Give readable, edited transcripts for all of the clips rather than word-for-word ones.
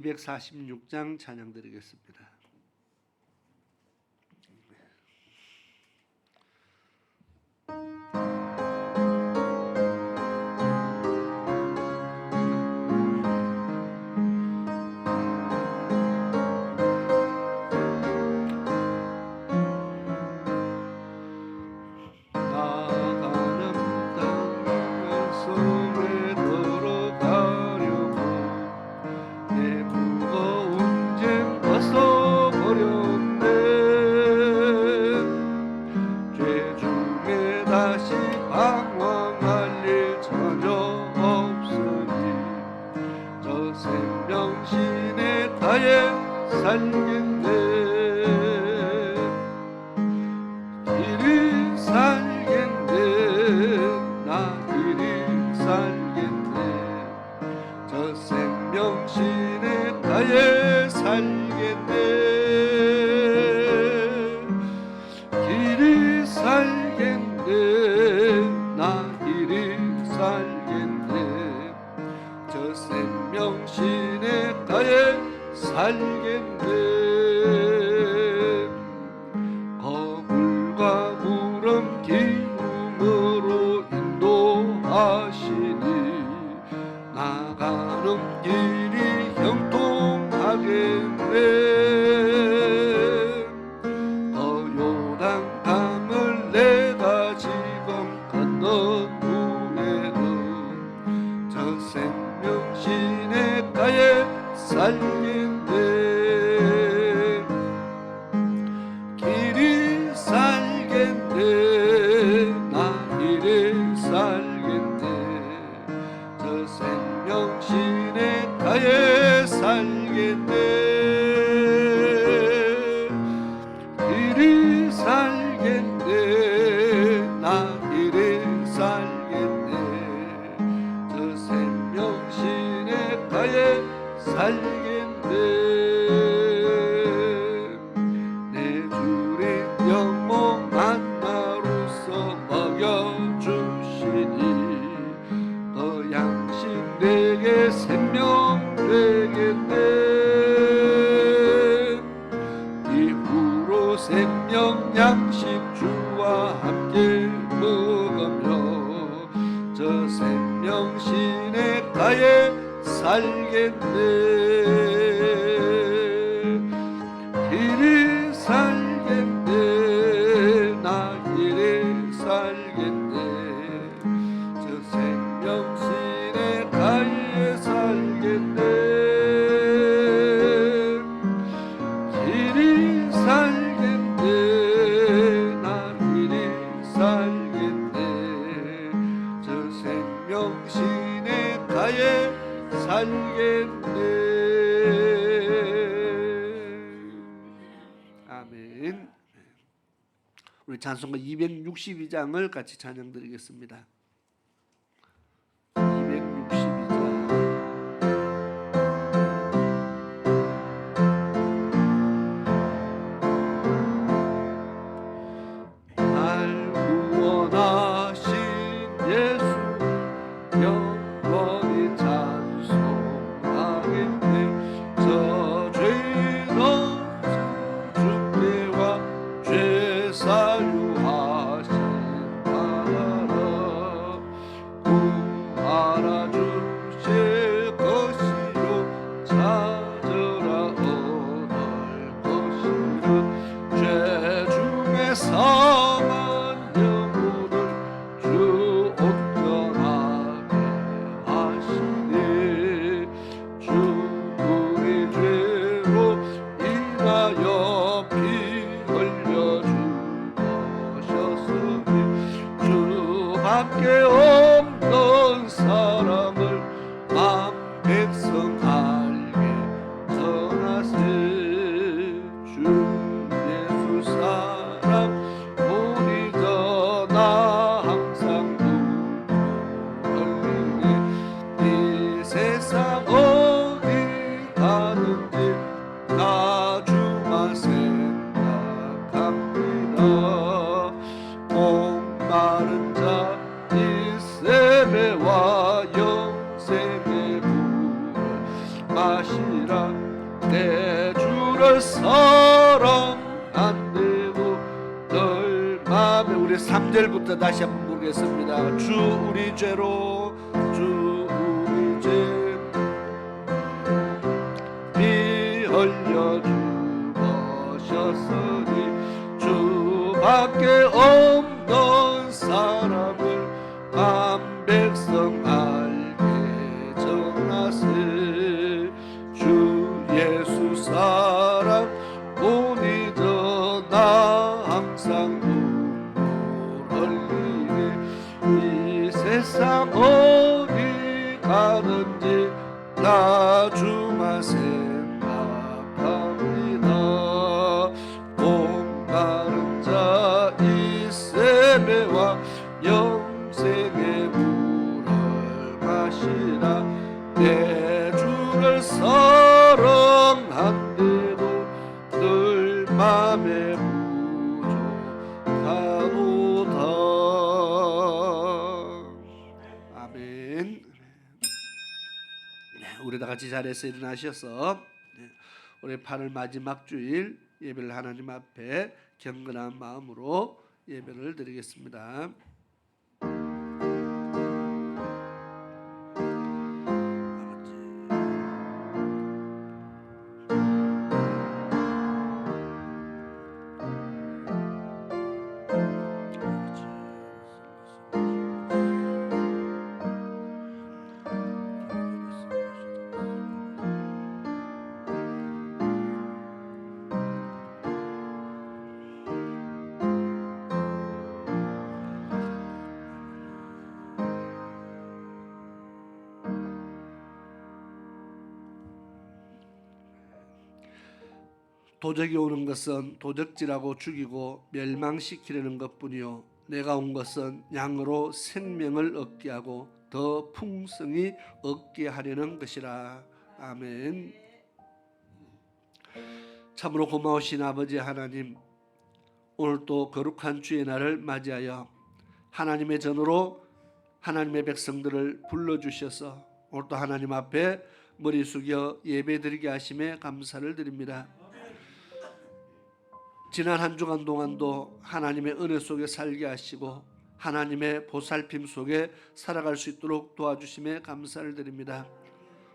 246장 찬양 드리겠습니다. 거울과 물은 기름으로 인도하시니 나가는 길이 형통하겠네. 요단 강을 내가 지금 건넌 후에는 저 생명 시냇가에 살겠네. 길이 살겠네. 나 길이 살겠네. 저 생명 시냇가에 살겠네. 길이 살겠네. 나 길이 살겠네. 저 생명 시냇가에 살겠네. 내 주의 영혼 만나로서 먹여주시니 더 양식 내게 생명 되겠네. 이후로 생명 양식 주와 함께 먹으며 저 생명 시냇가에 살겠네. 길이 살겠네. 나 길이 살겠네. 저 생명 시냇가에 살겠네. 길이 살겠네. 나 길이 살겠네. 저 생명 시냇가에 살겠네. 아멘. 우리 찬송가 262장을 같이 찬양 드리겠습니다. 262장. 날 구원하신 예수 영원히 찬송하겠네. 저 죄 없은 주께와 죄 사유하신 나라 구하라 주실 것이요 찾으라 얻을 것이요 죄 중에 상한 영혼을 주 온전하게 하시니 주 우리 죄로 인하여 피 흘려 죽으셨으니 주밖에 없는 사람을 만 백성 알게 전하세. 주 예수 사랑 우리 나 항상 돌리네. 이 세상 어디 가든지 다 주만 생각합니다. 목마른 자 이세배와 영생의 물을 마시라. 사랑한대도 널 맘에. 우리 3절부터 다시 한번 보겠습니다. 주 우리 죄로 주 우리 죄 피 흘려 죽으셨으니 주밖에 없는 사람을 한 백성 알게 전하세. 주 예수 사랑 못 잊어 나 항상 눈물 흘리니 이 세상 어디 가든지 나 주만 생각합니다. 목마른 자 이 세배와 영생의 물을 마시라. 내 주를 사랑한대도 늘 맘에 부족하도다. 아멘. 우리 다 같이 자리에서 일어나셔서 우리 8월 마지막 주일 예배를 하나님 앞에 경건한 마음으로 예배를 드리겠습니다. 도적이 오는 것은 도적질하고 죽이고 멸망시키려는 것뿐이요 내가 온 것은 양으로 생명을 얻게 하고 더 풍성히 얻게 하려는 것이라. 아멘. 참으로 고마우신 아버지 하나님, 오늘 또 거룩한 주의 날을 맞이하여 하나님의 전으로 하나님의 백성들을 불러주셔서 오늘 또 하나님 앞에 머리 숙여 예배드리게 하심에 감사를 드립니다. 지난 한 주간 동안도 하나님의 은혜 속에 살게 하시고 하나님의 보살핌 속에 살아갈 수 있도록 도와주심에 감사를 드립니다.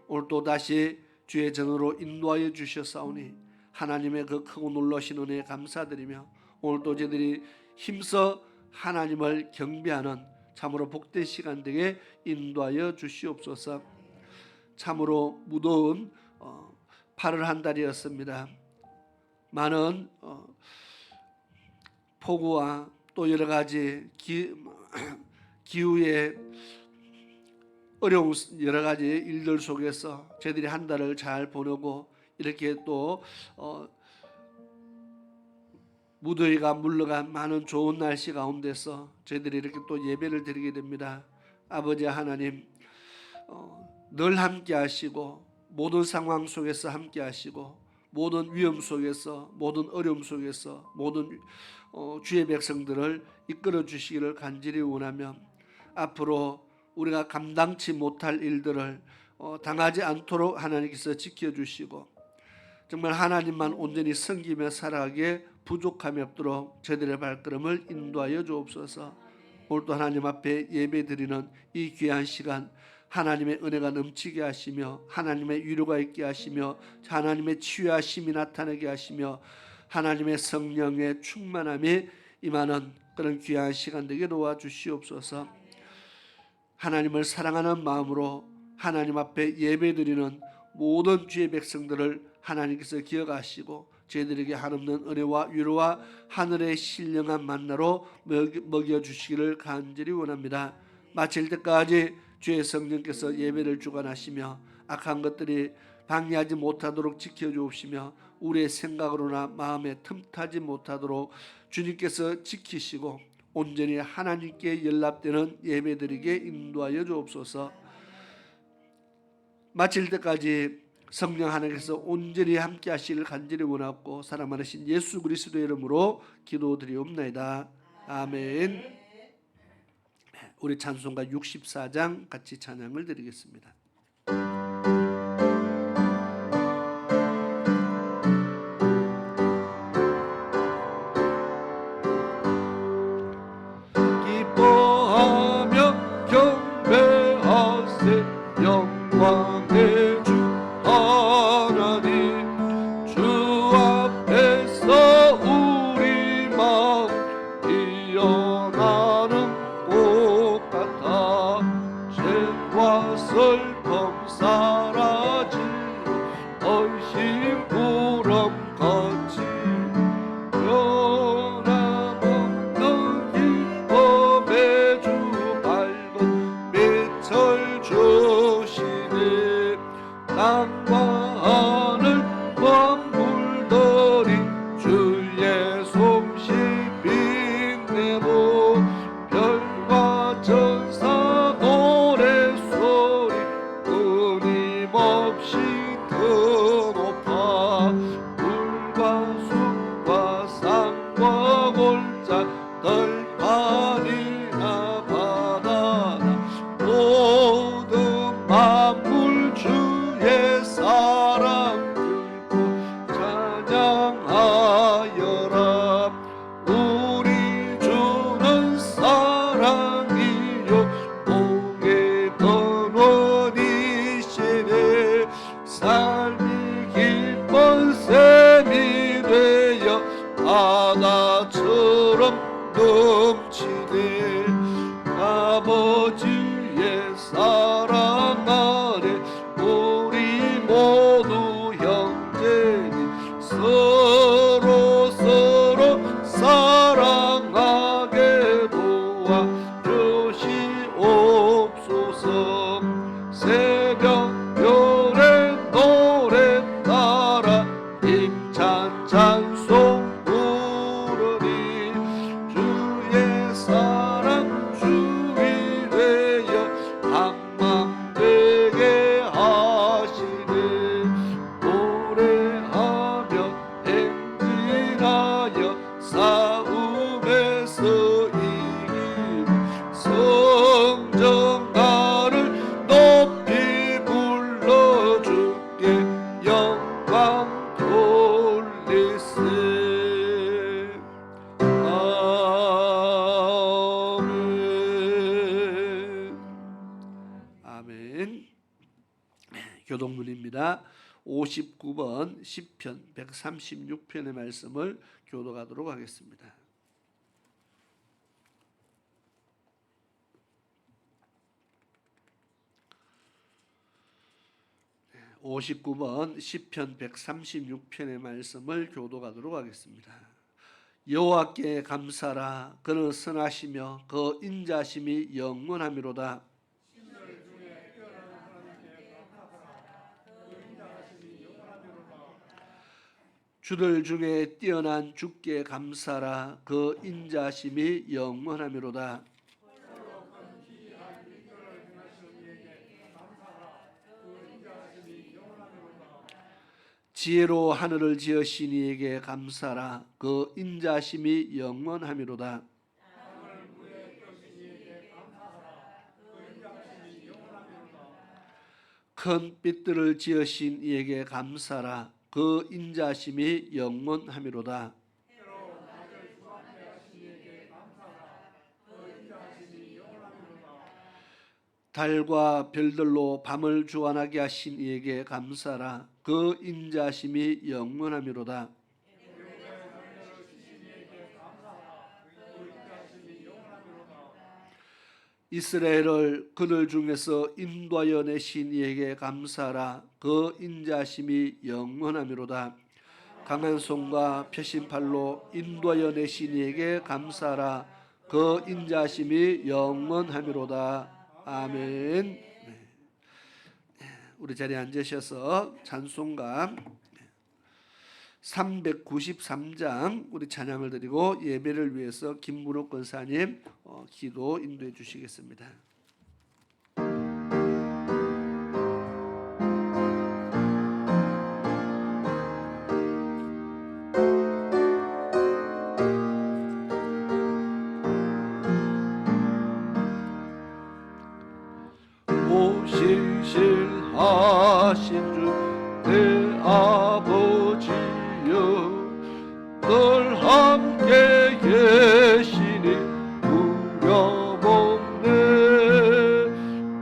오늘 또 다시 주의 전으로 인도하여 주셨사오니 하나님의 그 크고 놀라신 은혜에 감사드리며 오늘 또 저희들이 힘써 하나님을 경배하는 참으로 복된 시간 되게 인도하여 주시옵소서. 참으로 무더운 8월 한 달이었습니다. 많은 폭우와 또 여러 가지 기후의 어려운 여러 가지 일들 속에서 저희들이 한 달을 잘 보내고 이렇게 또 무더위가 물러간 많은 좋은 날씨 가운데서 저희들이 이렇게 또 예배를 드리게 됩니다. 아버지 하나님, 늘 함께 하시고 모든 상황 속에서 함께 하시고 모든 위험 속에서 모든 어려움 속에서 모든 주의 백성들을 이끌어 주시기를 간절히 원하며 앞으로 우리가 감당치 못할 일들을 당하지 않도록 하나님께서 지켜주시고 정말 하나님만 온전히 섬기며 살아가기에 부족함이 없도록 저희들의 발걸음을 인도하여 주옵소서. 오늘도 하나님 앞에 예배드리는 이 귀한 시간 하나님의 은혜가 넘치게 하시며 하나님의 위로가 있게 하시며 하나님의 치유하심이 나타나게 하시며 하나님의 성령의 충만함이 임하는 그런 귀한 시간 되게 도와주시옵소서. 하나님을 사랑하는 마음으로 하나님 앞에 예배드리는 모든 주의 백성들을 하나님께서 기억하시고 저희들에게 한없는 은혜와 위로와 하늘의 신령한 만나로 먹여주시기를 간절히 원합니다. 마칠 때까지 주의 성령께서 예배를 주관하시며 악한 것들이 방해하지 못하도록 지켜주옵시며 우리의 생각으로나 마음에 틈타지 못하도록 주님께서 지키시고 온전히 하나님께 연락되는 예배드리게 인도하여 주옵소서. 마칠 때까지 성령 하나님께서 온전히 함께 하시기를 간절히 원하고 사랑 많으신 예수 그리스도의 이름으로 기도드리옵나이다. 아멘. 우리 찬송가 64장 같이 찬양을 드리겠습니다. 하나님 주 앞에서 우리 마음 피어나는 꽃 같아 죄와 슬픔 사라진 얼씬 구름같이 변함없는 기쁨의 주 밝은 빛을 주시네 땅과 하늘 만물들이 주의 솜씨 빛내고 별과 천사 노래소리 끊임없이 더 높아 물과 숲과 산과 골짜 들판이나 바다나 모든 만물 주의 사랑 들고 찬양하여라 우리 주는 사랑이요 복의 근원이시네 삶이 기쁜 샘이 되어 바다처럼 넘치네 아버지의 사랑 안에 우리 모두 형제니 서로 사랑하게 도와주시옵소서 새벽별의 노래 따라 힘찬 찬송 부르니 주의 사랑 주위 되어 한맘 되게 하시네 노래하며 행진하여 싸움에서 이기고 성전가를 높이 불러주께 영광 돌리세 아멘 아멘. 교독문입니다. 59번 시편 136편의 말씀을 교독하도록 하겠습니다. 59번 시편 136편의 말씀을 교독하도록 하겠습니다. 여호와께 감사라 그는 선하시며 그 인자심이 영원하미로다. 주들 중에 뛰어난 주께 감사라 그 인자심이 영원하미로다. 지혜로 하늘을 지으신 이에게 감사라 그 인자심이 영원하미로다. 큰 빛들을 지으신 이에게 감사라 그 인자심이 영원하미로다. 달과 별들로 밤을 주관하게 하신 이에게 감사라 그 인자심이 영원하미로다. 이스라엘을 그들 중에서 인도하여 내신 이에게 감사라 그 인자심이 영원하미로다. 강한 손과 표심팔로 인도하여 내신 이에게 감사라 그 인자심이 영원하미로다. 아멘. 우리 자리에 앉으셔서 찬송가 393장 우리 찬양을 드리고 예배를 위해서 김문옥 권사님 기도 인도해 주시겠습니다. 신실하신 주 내 아버지여 늘 함께 계시니 두려움없네.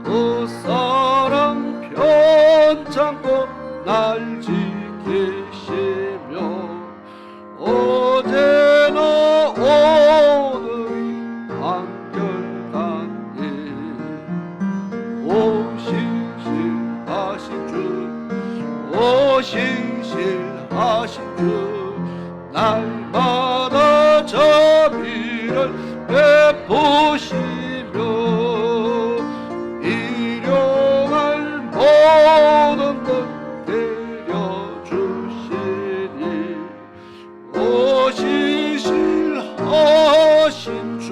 그 사랑 편찮고 날 지키시며 어제나 오늘이 한결같네. 오신실하신 주, 오신실하신 주, 날마다 자비를 베푸시며 일용할 모든 것 내려주시니 오신실하신 주,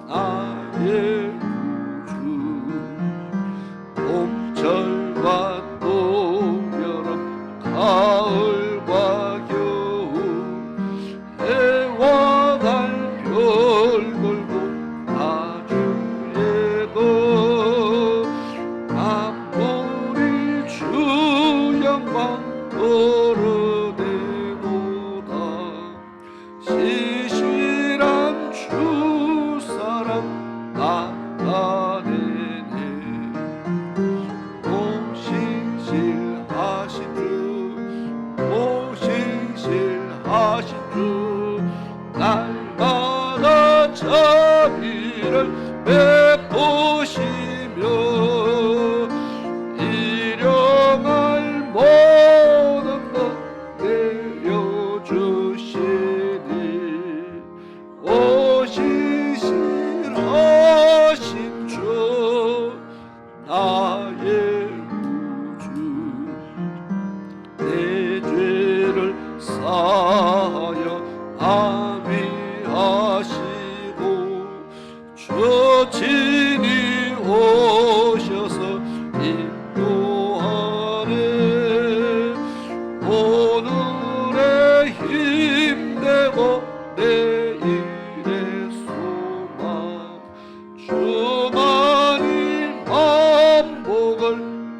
나의 구주. 봄철과 봄여름 가을과 겨울 해와 달 별 걸고 나주에도 만물이 주 영광 드러내도다. 시실한 주 사랑 나타내네. 오신실하신 주, 오신실하신 주, 날마다 자비를 베푸시며 일용할 모든 것 내려주시니 오신실하신 주, 나의 구주. 내 죄를 사하여 합의하시고 주 친히 오셔서 인도하네. 오늘의 힘내고 내일의 소망 주만이 만복을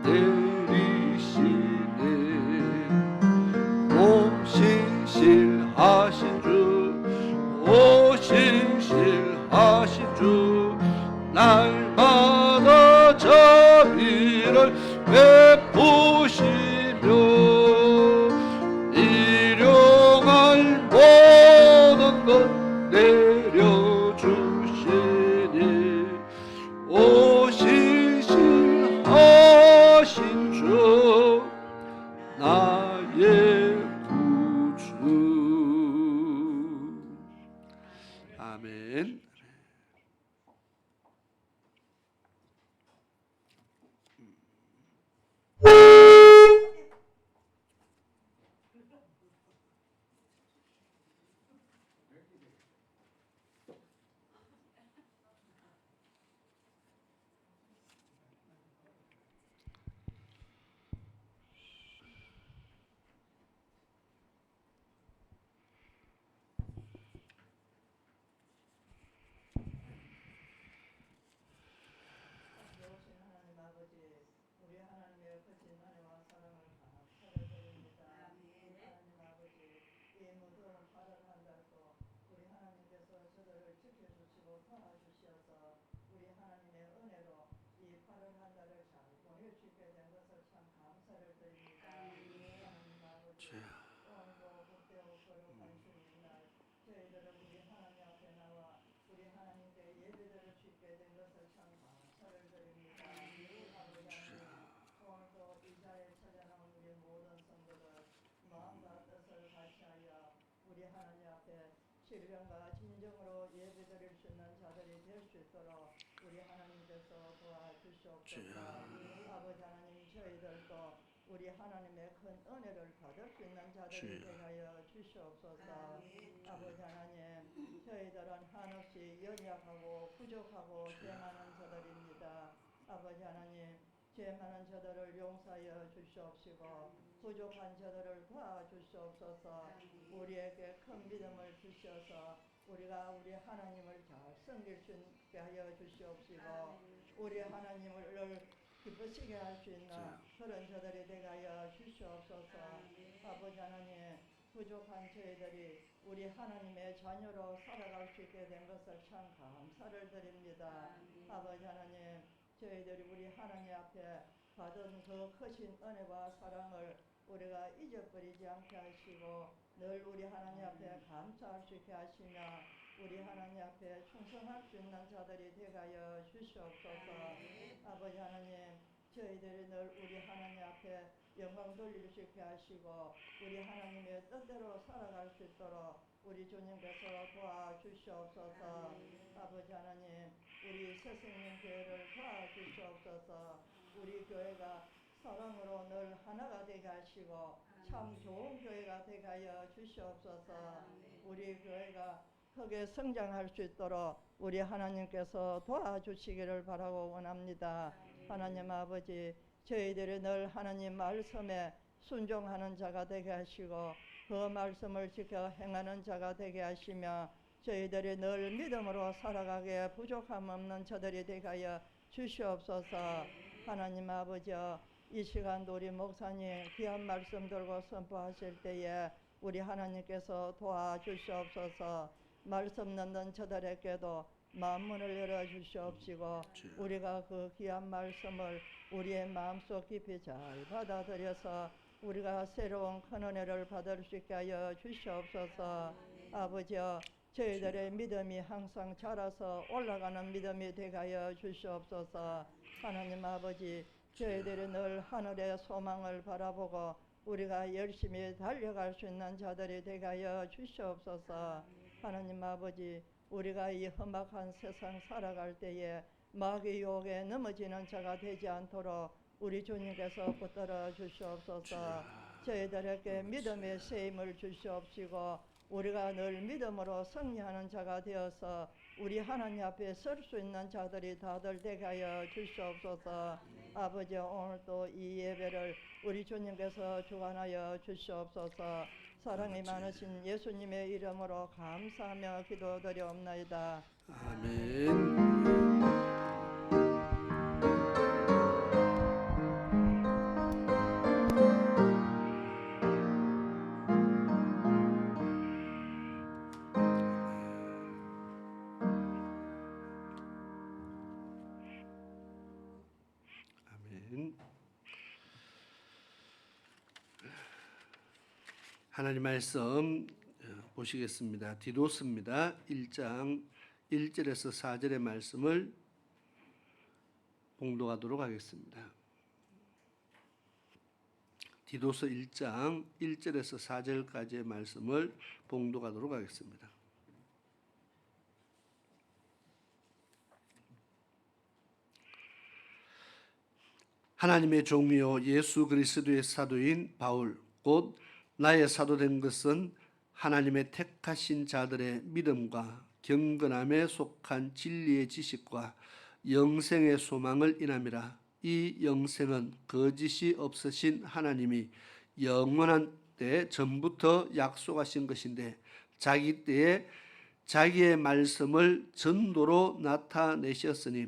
내리시네. 오신실하신 주, 오신실하신 주, 날마다 자비를 베푸시며 일용할 모든 것 내려주시니 오신실하신 주, 나의 구주. 아멘. 신령과 진정으로 예배드릴 수 있는 자들이 될 수 있도록 우리 하나님께서 도와주시옵소서. 아버지 하나님, 저희들도 우리 하나님의 큰 은혜를 받을 수 있는 자들이 되게 하여 주시옵소서. 아버지 하나님, 저희들은 한없이 연약하고 부족하고 죄 많은 자들입니다. 아버지 하나님, 죄 많은 저들을 용서하여 주시옵시고 부족한 저들을 도와주시옵소서. 우리에게 큰 믿음을 주셔서 우리가 우리 하나님을 잘 섬길 수 있게 하여 주시옵시고 우리 하나님을 기쁘시게 할 수 있는 그런 저들이 되게 하여 주시옵소서. 아버지 하나님, 부족한 저희들이 우리 하나님의 자녀로 살아갈 수 있게 된 것을 참 감사를 드립니다. 아버지 하나님, 저희들이 우리 하나님 앞에 받은 그 크신 은혜와 사랑을 우리가 잊어버리지 않게 하시고 늘 우리 하나님 앞에 감사할 수 있게 하시며 우리 하나님 앞에 충성할 수 있는 자들이 되가여 주시옵소서. 아버지 하나님, 저희들이 늘 우리 하나님 앞에 영광 돌릴 수 있게 하시고 우리 하나님의 뜻대로 살아갈 수 있도록 우리 주님께서 도와주시옵소서. 아버지 하나님, 우리 새생명 교회를 도와주시옵소서. 우리 교회가 사랑으로 늘 하나가 되게 하시고 참 좋은 교회가 되게 하여 주시옵소서. 우리 교회가 크게 성장할 수 있도록 우리 하나님께서 도와주시기를 바라고 원합니다. 하나님 아버지, 저희들이 늘 하나님 말씀에 순종하는 자가 되게 하시고 그 말씀을 지켜 행하는 자가 되게 하시며 저희들이 늘 믿음으로 살아가기에 부족함 없는 저들이 되게 하여 주시옵소서. 하나님 아버지, 이 시간도 우리 목사님 귀한 말씀 들고 선포하실 때에 우리 하나님께서 도와주시옵소서. 말씀 듣는 저들에게도 마음문을 열어주시옵시고 우리가 그 귀한 말씀을 우리의 마음속 깊이 잘 받아들여서 우리가 새로운 큰 은혜를 받을 수 있게 하여 주시옵소서. 아버지여, 저희들의 믿음이 항상 자라서 올라가는 믿음이 되게 하여 주시옵소서. 하나님 아버지, 저희들이 늘 하늘의 소망을 바라보고 우리가 열심히 달려갈 수 있는 자들이 되게 하여 주시옵소서. 하나님 아버지, 우리가 이 험악한 세상 살아갈 때에 마귀 유혹에 넘어지는 자가 되지 않도록 우리 주님께서 붙들어 주시옵소서. 저희들에게 믿음의 세임을 주시옵시고 우리가 늘 믿음으로 승리하는 자가 되어서 우리 하나님 앞에 설 수 있는 자들이 다들 되게 하여 주시옵소서. 아버지, 오늘도 이 예배를 우리 주님께서 주관하여 주시옵소서. 사랑이 많으신 예수님의 이름으로 감사하며 기도드리옵나이다. 아멘. 하나님 말씀 보시겠습니다. 디도스입니다. 1장 1절에서 4절의 말씀을 봉독하도록 하겠습니다. 디도서 1장 1절에서 4절까지의 말씀을 봉독하도록 하겠습니다. 하나님의 종이요 예수 그리스도의 사도인 바울 곧 나의 사도된 것은 하나님의 택하신 자들의 믿음과 경건함에 속한 진리의 지식과 영생의 소망을 인함이라. 이 영생은 거짓이 없으신 하나님이 영원한 때 전부터 약속하신 것인데 자기 때에 자기의 말씀을 전도로 나타내셨으니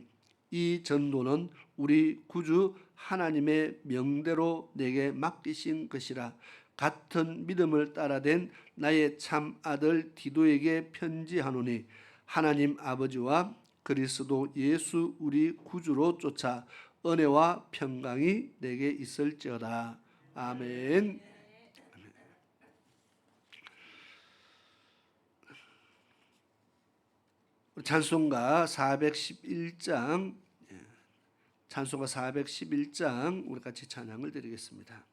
이 전도는 우리 구주 하나님의 명대로 내게 맡기신 것이라. 같은 믿음을 따라된 나의 참 아들 디도에게 편지하노니 하나님 아버지와 그리스도 예수 우리 구주로 쫓아 은혜와 평강이 내게 있을지어다. 아멘. 찬송가 411장 찬송가 411장 우리 같이 찬양을 드리겠습니다.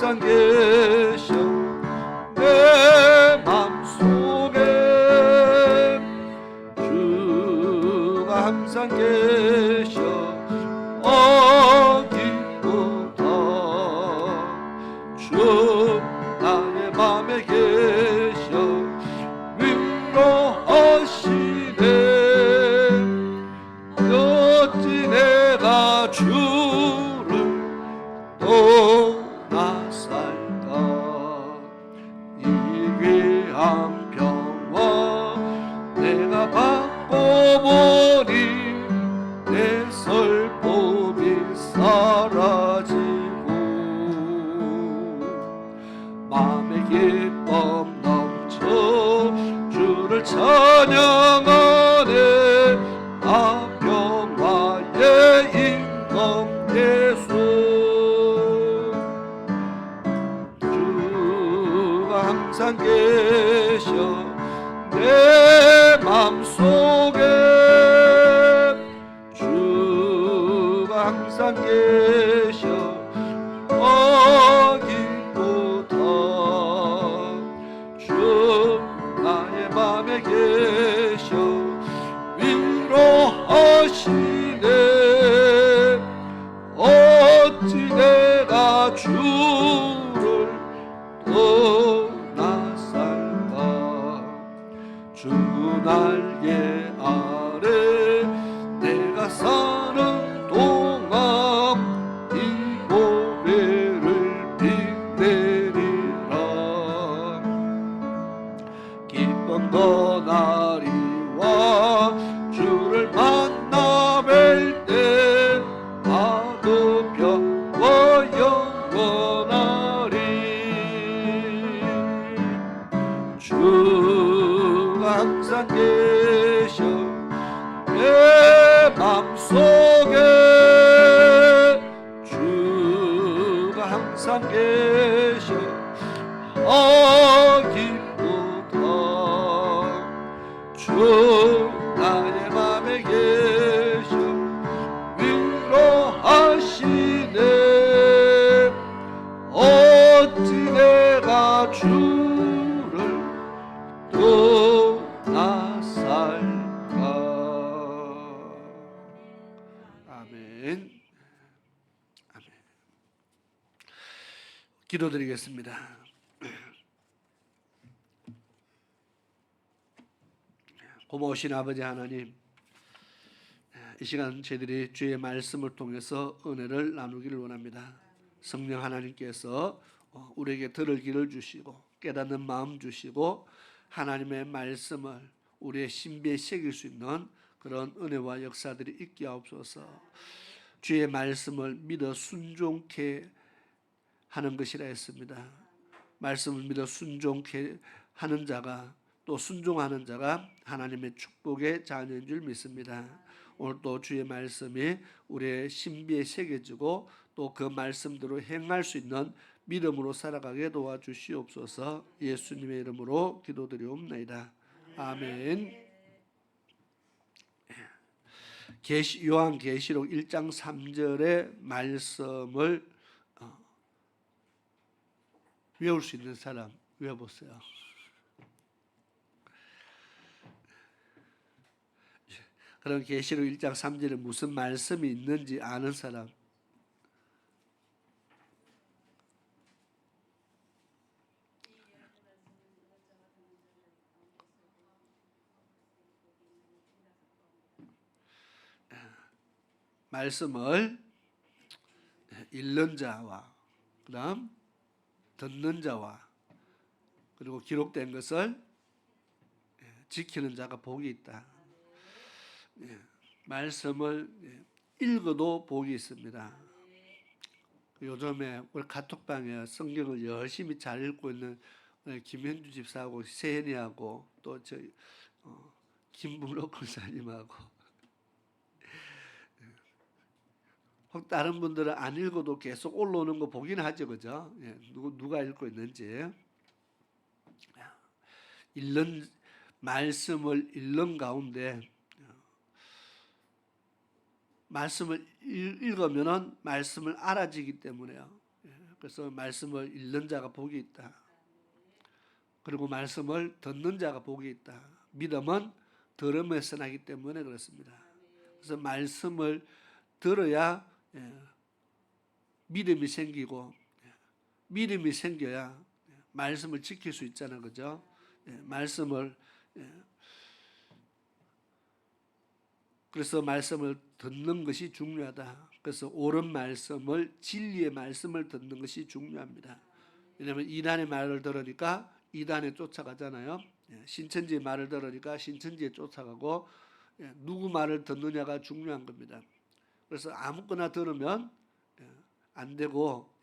항상 계셔 내 맘속에 주가 항상 계셔 찬양하네 합평화의 임금 예수 주가 항상 계셔 내 맘속에 주가 항상 계셔 어기보다 주 나의 맘에 계셔 위로하시네 어찌 내가 주를 떠나 살까 주 날개 아래 내가 사는 동안 이 고개를 빛내리라 기쁜 그날이와 주를 만나 뵐 때 아급혀와 영원하리 주가 항상 계셔 내 맘속에 주가 항상 계셔 어기보다 주 나의 맘에 계셔 위로하시네 어찌 내가 주를 떠나 살까. 아멘. 아멘. 기도드리겠습니다. 고마우신 아버지 하나님, 이 시간 저희들이 주의 말씀을 통해서 은혜를 나누기를 원합니다. 성령 하나님께서 우리에게 들을 길을 주시고 깨닫는 마음 주시고 하나님의 말씀을 우리의 신비에 새길 수 있는 그런 은혜와 역사들이 있게 하옵소서. 주의 말씀을 믿어 순종케 하는 것이라 했습니다. 말씀을 믿어 순종케 하는 자가 또 순종하는 자가 하나님의 축복의 자녀인 줄 믿습니다. 오늘도 주의 말씀이 우리의 신비에 새겨지고 또 그 말씀대로 행할 수 있는 믿음으로 살아가게 도와주시옵소서. 예수님의 이름으로 기도드리옵나이다. 아멘. 요한계시록 1장 3절의 말씀을 외울 수 있는 사람 외워보세요. 그럼 계시록 1장 3절에 무슨 말씀이 있는지 아는 사람. 말씀을 읽는 자와 그다음 듣는 자와 그리고 기록된 것을 지키는 자가 복이 있다. 말씀을 읽어도 복이 있습니다. 요즘에 우리 카톡방에 성경을 열심히 잘 읽고 있는 김현주 집사하고 세현이하고 또 저희 김문옥 권사님하고 혹 다른 분들은 안 읽어도 계속 올라오는 거 보긴 하죠, 그죠? 누가 읽고 있는지 말씀을 읽는 가운데 말씀을 읽으면은 말씀을 알아지기 때문에요. 그래서 말씀을 읽는 자가 복이 있다. 그리고 말씀을 듣는 자가 복이 있다. 믿음은 들음에서 나기 때문에 그렇습니다. 그래서 말씀을 들어야 믿음이 생기고 믿음이 생겨야 말씀을 지킬 수 있잖아요, 그죠? 말씀을 그래서 말씀을 듣는 것이 중요하다. 그래서 옳은 말씀을 진리의 말씀을 듣는 것이 중요합니다. 왜냐하면 이단의 말을 들으니까 이단에 쫓아가잖아요. 신천지의 말을 들으니까 신천지에 쫓아가고 누구 말을 듣느냐가 중요한 겁니다. 그래서 아무거나 들으면 안 되고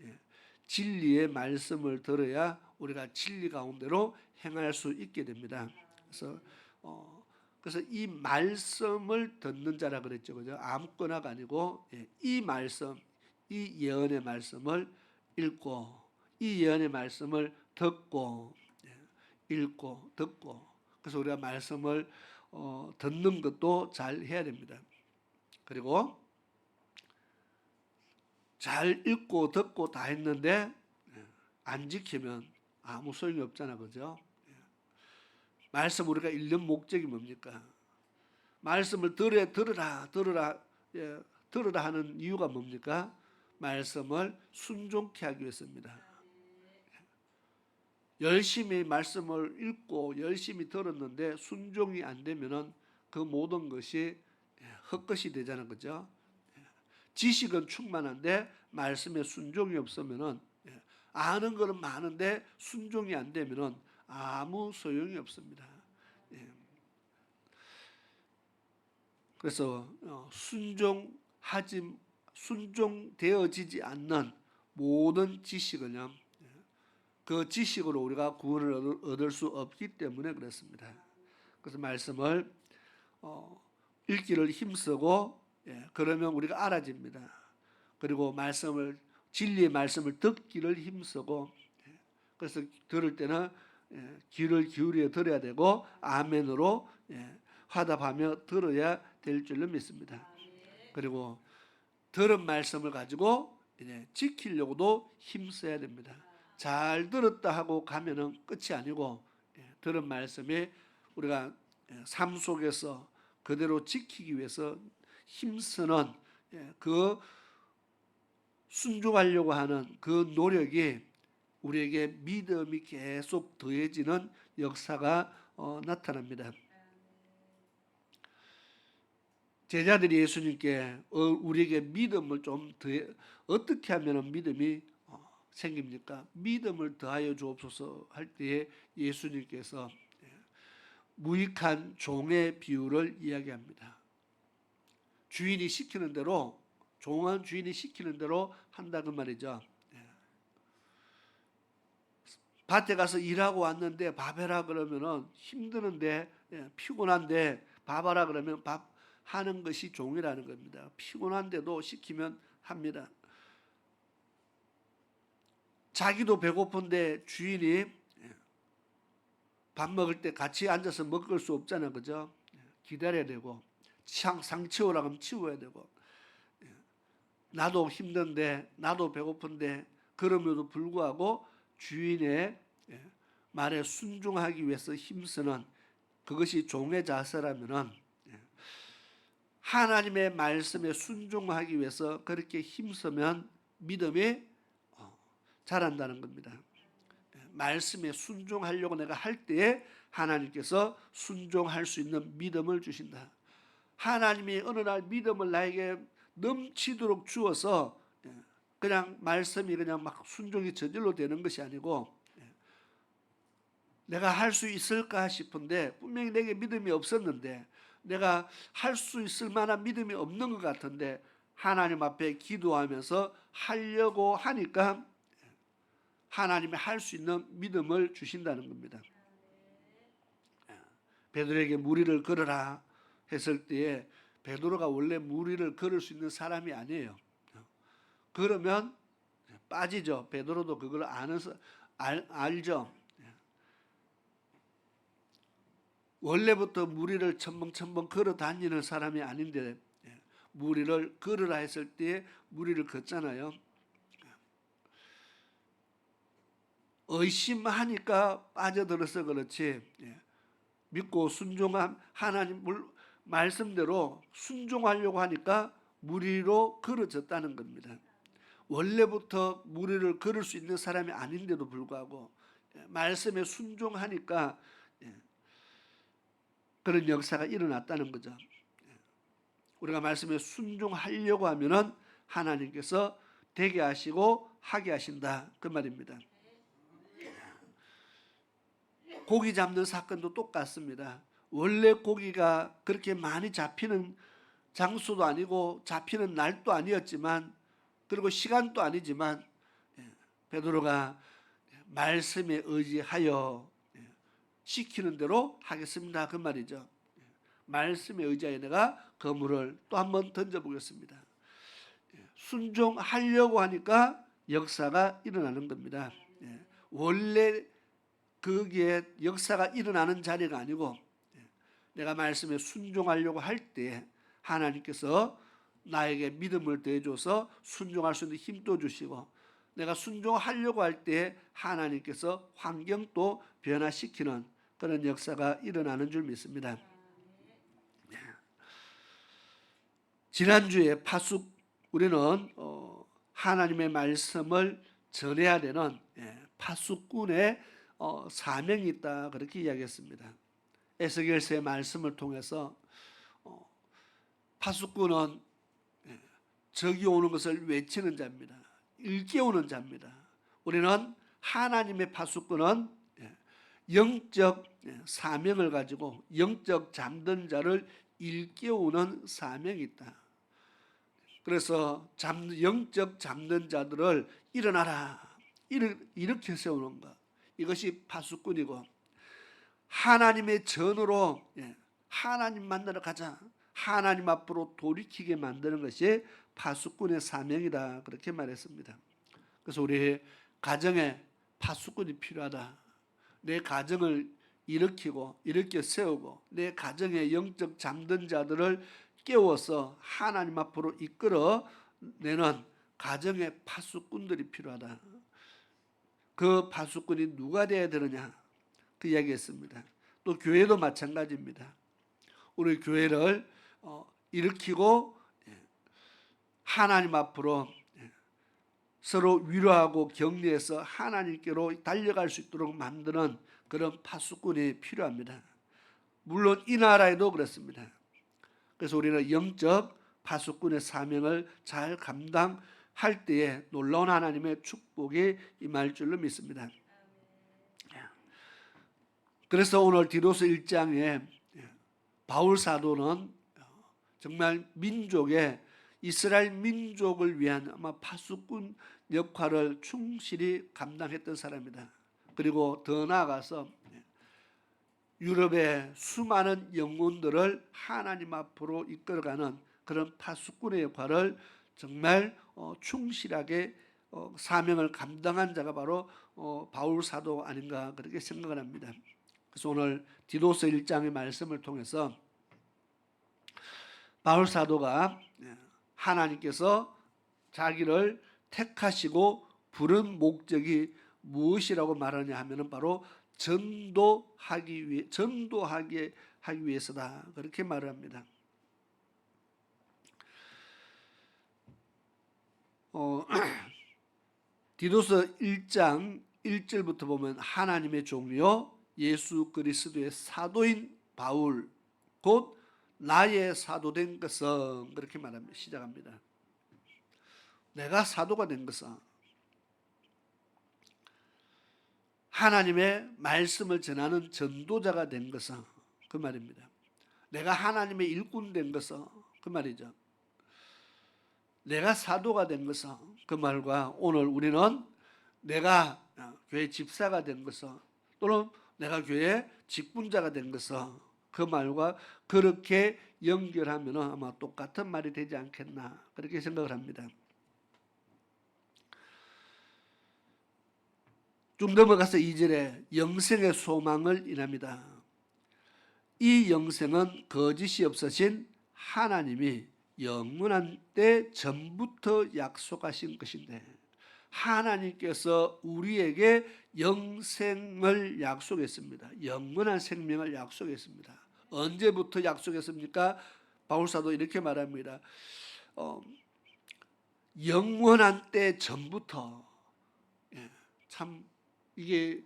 진리의 말씀을 들어야 우리가 진리 가운데로 행할 수 있게 됩니다. 그래서 그래서 이 말씀을 듣는 자라 그랬죠, 그죠? 아무거나가 아니고 이 말씀, 이 예언의 말씀을 읽고 이 예언의 말씀을 듣고 읽고 듣고 그래서 우리가 말씀을 듣는 것도 잘 해야 됩니다. 그리고 잘 읽고 듣고 다 했는데 안 지키면 아무 소용이 없잖아, 그죠? 말씀 우리가 읽는 목적이 뭡니까? 말씀을 들으라 하는 이유가 뭡니까? 말씀을 순종케 하기 위해서입니다. 열심히 말씀을 읽고 열심히 들었는데 순종이 안 되면은 그 모든 것이 헛것이 되잖아요, 그죠? 지식은 충만한데 말씀에 순종이 없으면은 아는 것은 많은데 순종이 안 되면은 아무 소용이 없습니다. 그래서 순종되어지지 않는 모든 지식은요, 그 지식으로 우리가 구원을 얻을 수 없기 때문에 그렇습니다. 그래서 말씀을 읽기를 힘쓰고 그러면 우리가 알아집니다. 그리고 진리의 말씀을 듣기를 힘쓰고 그래서 들을 때는 귀를 기울여 들어야 되고 아멘으로 화답하며 들어야 될 줄로 믿습니다. 그리고 들은 말씀을 가지고 지키려고도 힘써야 됩니다. 잘 들었다 하고 가면은 끝이 아니고 들은 말씀이 우리가 삶 속에서 그대로 지키기 위해서 힘쓰는 그 순종하려고 하는 그 노력이 우리에게 믿음이 계속 더해지는 역사가 나타납니다. 제자들이 예수님께 우리에게 믿음을 좀 어떻게 하면 믿음이 생깁니까? 믿음을 더하여 주옵소서 할 때에 예수님께서 무익한 종의 비유를 이야기합니다. 주인이 시키는 대로 종은 주인이 시키는 대로 한다는 말이죠. 밭에 가서 일하고 왔는데 밥해라 그러면은 힘드는데 피곤한데 밥하라 그러면 밥 하는 것이 종이라는 겁니다. 피곤한데도 시키면 합니다. 자기도 배고픈데 주인이 밥 먹을 때 같이 앉아서 먹을 수 없잖아요, 그죠? 기다려야 되고 상 치우라고 하면 치워야 되고 나도 힘든데 나도 배고픈데 그럼에도 불구하고 주인의 말에 순종하기 위해서 힘쓰는 그것이 종의 자세라면은 하나님의 말씀에 순종하기 위해서 그렇게 힘쓰면 믿음이 자란다는 겁니다. 말씀에 순종하려고 내가 할 때에 하나님께서 순종할 수 있는 믿음을 주신다. 하나님이 어느 날 믿음을 나에게 넘치도록 주어서 그냥 말씀이 그냥 막 순종이 저절로 되는 것이 아니고 내가 할 수 있을까 싶은데 분명히 내게 믿음이 없었는데 내가 할 수 있을 만한 믿음이 없는 것 같은데 하나님 앞에 기도하면서 하려고 하니까 하나님이 할 수 있는 믿음을 주신다는 겁니다. 베드로에게 무리를 걸어라 했을 때에 베드로가 원래 무리를 걸을 수 있는 사람이 아니에요. 그러면 빠지죠. 베드로도 그걸 알죠. 원래부터 무리를 첨벙첨벙 걸어 다니는 사람이 아닌데 무리를 걸으라 했을 때 무리를 걷잖아요. 의심하니까 빠져들어서 그렇지 믿고 순종한 하나님 말씀대로 순종하려고 하니까 무리로 걸어졌다는 겁니다. 원래부터 무리를 걸을 수 있는 사람이 아닌데도 불구하고 말씀에 순종하니까 그런 역사가 일어났다는 거죠. 우리가 말씀에 순종하려고 하면은 하나님께서 되게 하시고 하게 하신다 그 말입니다. 고기 잡는 사건도 똑같습니다. 원래 고기가 그렇게 많이 잡히는 장소도 아니고 잡히는 날도 아니었지만 그리고 시간도 아니지만 베드로가 말씀에 의지하여 시키는 대로 하겠습니다. 그 말이죠. 말씀에 의지하여 내가 그물을 또 한번 던져보겠습니다. 순종하려고 하니까 역사가 일어나는 겁니다. 원래 거기에 역사가 일어나는 자리가 아니고 내가 말씀에 순종하려고 할 때 하나님께서 나에게 믿음을 더해줘서 순종할 수 있는 힘도 주시고 내가 순종하려고 할 때 하나님께서 환경도 변화시키는 그런 역사가 일어나는 줄 믿습니다. 지난주에 파숙 우리는 하나님의 말씀을 전해야 되는 파수꾼의 사명이 있다 그렇게 이야기했습니다. 에스겔서의 말씀을 통해서 파수꾼은 적이 오는 것을 외치는 자입니다. 일깨우는 자입니다. 우리는 하나님의 파수꾼은 영적 사명을 가지고 영적 잠든 자를 일깨우는 사명이 있다. 그래서 영적 잠든 자들을 일어나라 이렇게 세우는 것, 이것이 파수꾼이고 하나님의 전으로 하나님 만나러 가자, 하나님 앞으로 돌이키게 만드는 것이 파수꾼의 사명이다 그렇게 말했습니다. 그래서 우리 가정에 파수꾼이 필요하다. 내 가정을 일으키고 일으켜 세우고 내 가정의 영적 잠든 자들을 깨워서 하나님 앞으로 이끌어내는 가정의 파수꾼들이 필요하다. 그 파수꾼이 누가 되어야 되느냐 그 이야기했습니다. 또 교회도 마찬가지입니다. 우리 교회를 일으키고 하나님 앞으로 서로 위로하고 격려해서 하나님께로 달려갈 수 있도록 만드는 그런 파수꾼이 필요합니다. 물론 이 나라에도 그렇습니다. 그래서 우리는 영적 파수꾼의 사명을 잘 감당할 때에 놀라운 하나님의 축복이 임할 줄로 믿습니다. 그래서 오늘 디도서 1장에 바울 사도는 정말 민족의 이스라엘 민족을 위한 아마 파수꾼 역할을 충실히 감당했던 사람이다. 그리고 더 나아가서 유럽의 수많은 영혼들을 하나님 앞으로 이끌어가는 그런 파수꾼의 역할을 정말 충실하게 사명을 감당한 자가 바로 바울 사도 아닌가 그렇게 생각을 합니다. 그래서 오늘 디도서 1장의 말씀을 통해서 바울 사도가 하나님께서 자기를 택하시고 부른 목적이 무엇이라고 말하냐 하면은 바로 전도하기 위해서다 그렇게 말을 합니다. 디도서 1장 1절부터 보면 하나님의 종이요 예수 그리스도의 사도인 바울 곧 나의 사도된 것은 그렇게 말합니다. 시작합니다. 내가 사도가 된 것은 하나님의 말씀을 전하는 전도자가 된 것은 그 말입니다. 내가 하나님의 일꾼 된 것은 그 말이죠. 내가 사도가 된 것은 그 말과 오늘 우리는 내가 교회 집사가 된 것은 또는 내가 교회 직분자가 된 것은 그 말과 그렇게 연결하면 아마 똑같은 말이 되지 않겠나 그렇게 생각을 합니다. 좀 넘어가서 2절에 영생의 소망을 인합니다. 이 영생은 거짓이 없으신 하나님이 영원한 때 전부터 약속하신 것인데 하나님께서 우리에게 영생을 약속했습니다. 영원한 생명을 약속했습니다. 언제부터 약속했습니까? 바울사도 이렇게 말합니다. 영원한 때 전부터 참 이게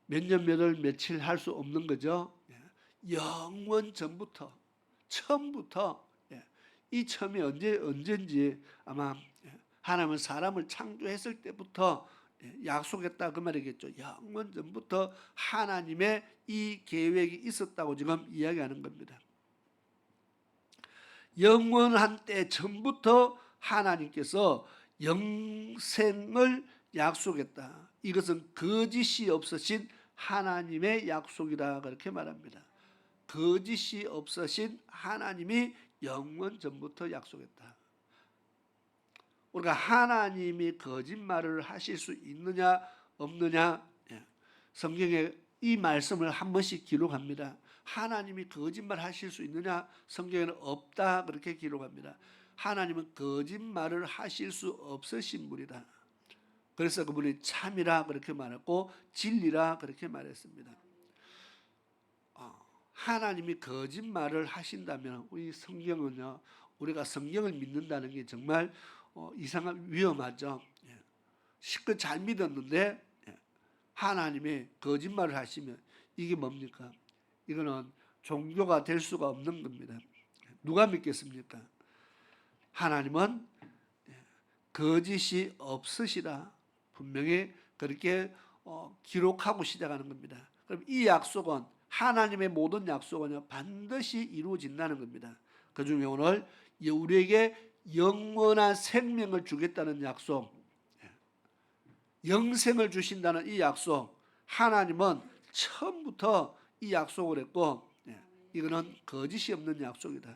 몇 년 몇 월 며칠 할 수 없는 거죠. 영원 전부터 처음부터 이 처음이 언제인지 아마 하나님은 사람을 창조했을 때부터 약속했다 그 말이겠죠. 영원 전부터 하나님의 이 계획이 있었다고 지금 이야기하는 겁니다. 영원한 때 전부터 하나님께서 영생을 약속했다. 이것은 거짓이 없으신 하나님의 약속이다 그렇게 말합니다. 거짓이 없으신 하나님이 영원 전부터 약속했다. 우리가 하나님이 거짓말을 하실 수 있느냐 없느냐, 성경에 이 말씀을 한 번씩 기록합니다. 하나님이 거짓말 하실 수 있느냐, 성경에는 없다 그렇게 기록합니다. 하나님은 거짓말을 하실 수 없으신 분이다. 그래서 그분이 참이라 그렇게 말했고 진리라 그렇게 말했습니다. 하나님이 거짓말을 하신다면 우리 성경은요, 우리가 성경을 믿는다는 게 정말 이상한 위험하죠. 실컷 잘 믿었는데 하나님이 거짓말을 하시면 이게 뭡니까? 이거는 종교가 될 수가 없는 겁니다. 누가 믿겠습니까? 하나님은 거짓이 없으시다 분명히 그렇게 기록하고 시작하는 겁니다. 그럼 이 약속은 하나님의 모든 약속은 반드시 이루어진다는 겁니다. 그중에 오늘 우리에게 영원한 생명을 주겠다는 약속, 영생을 주신다는 이 약속, 하나님은 처음부터 이 약속을 했고 이거는 거짓이 없는 약속이다.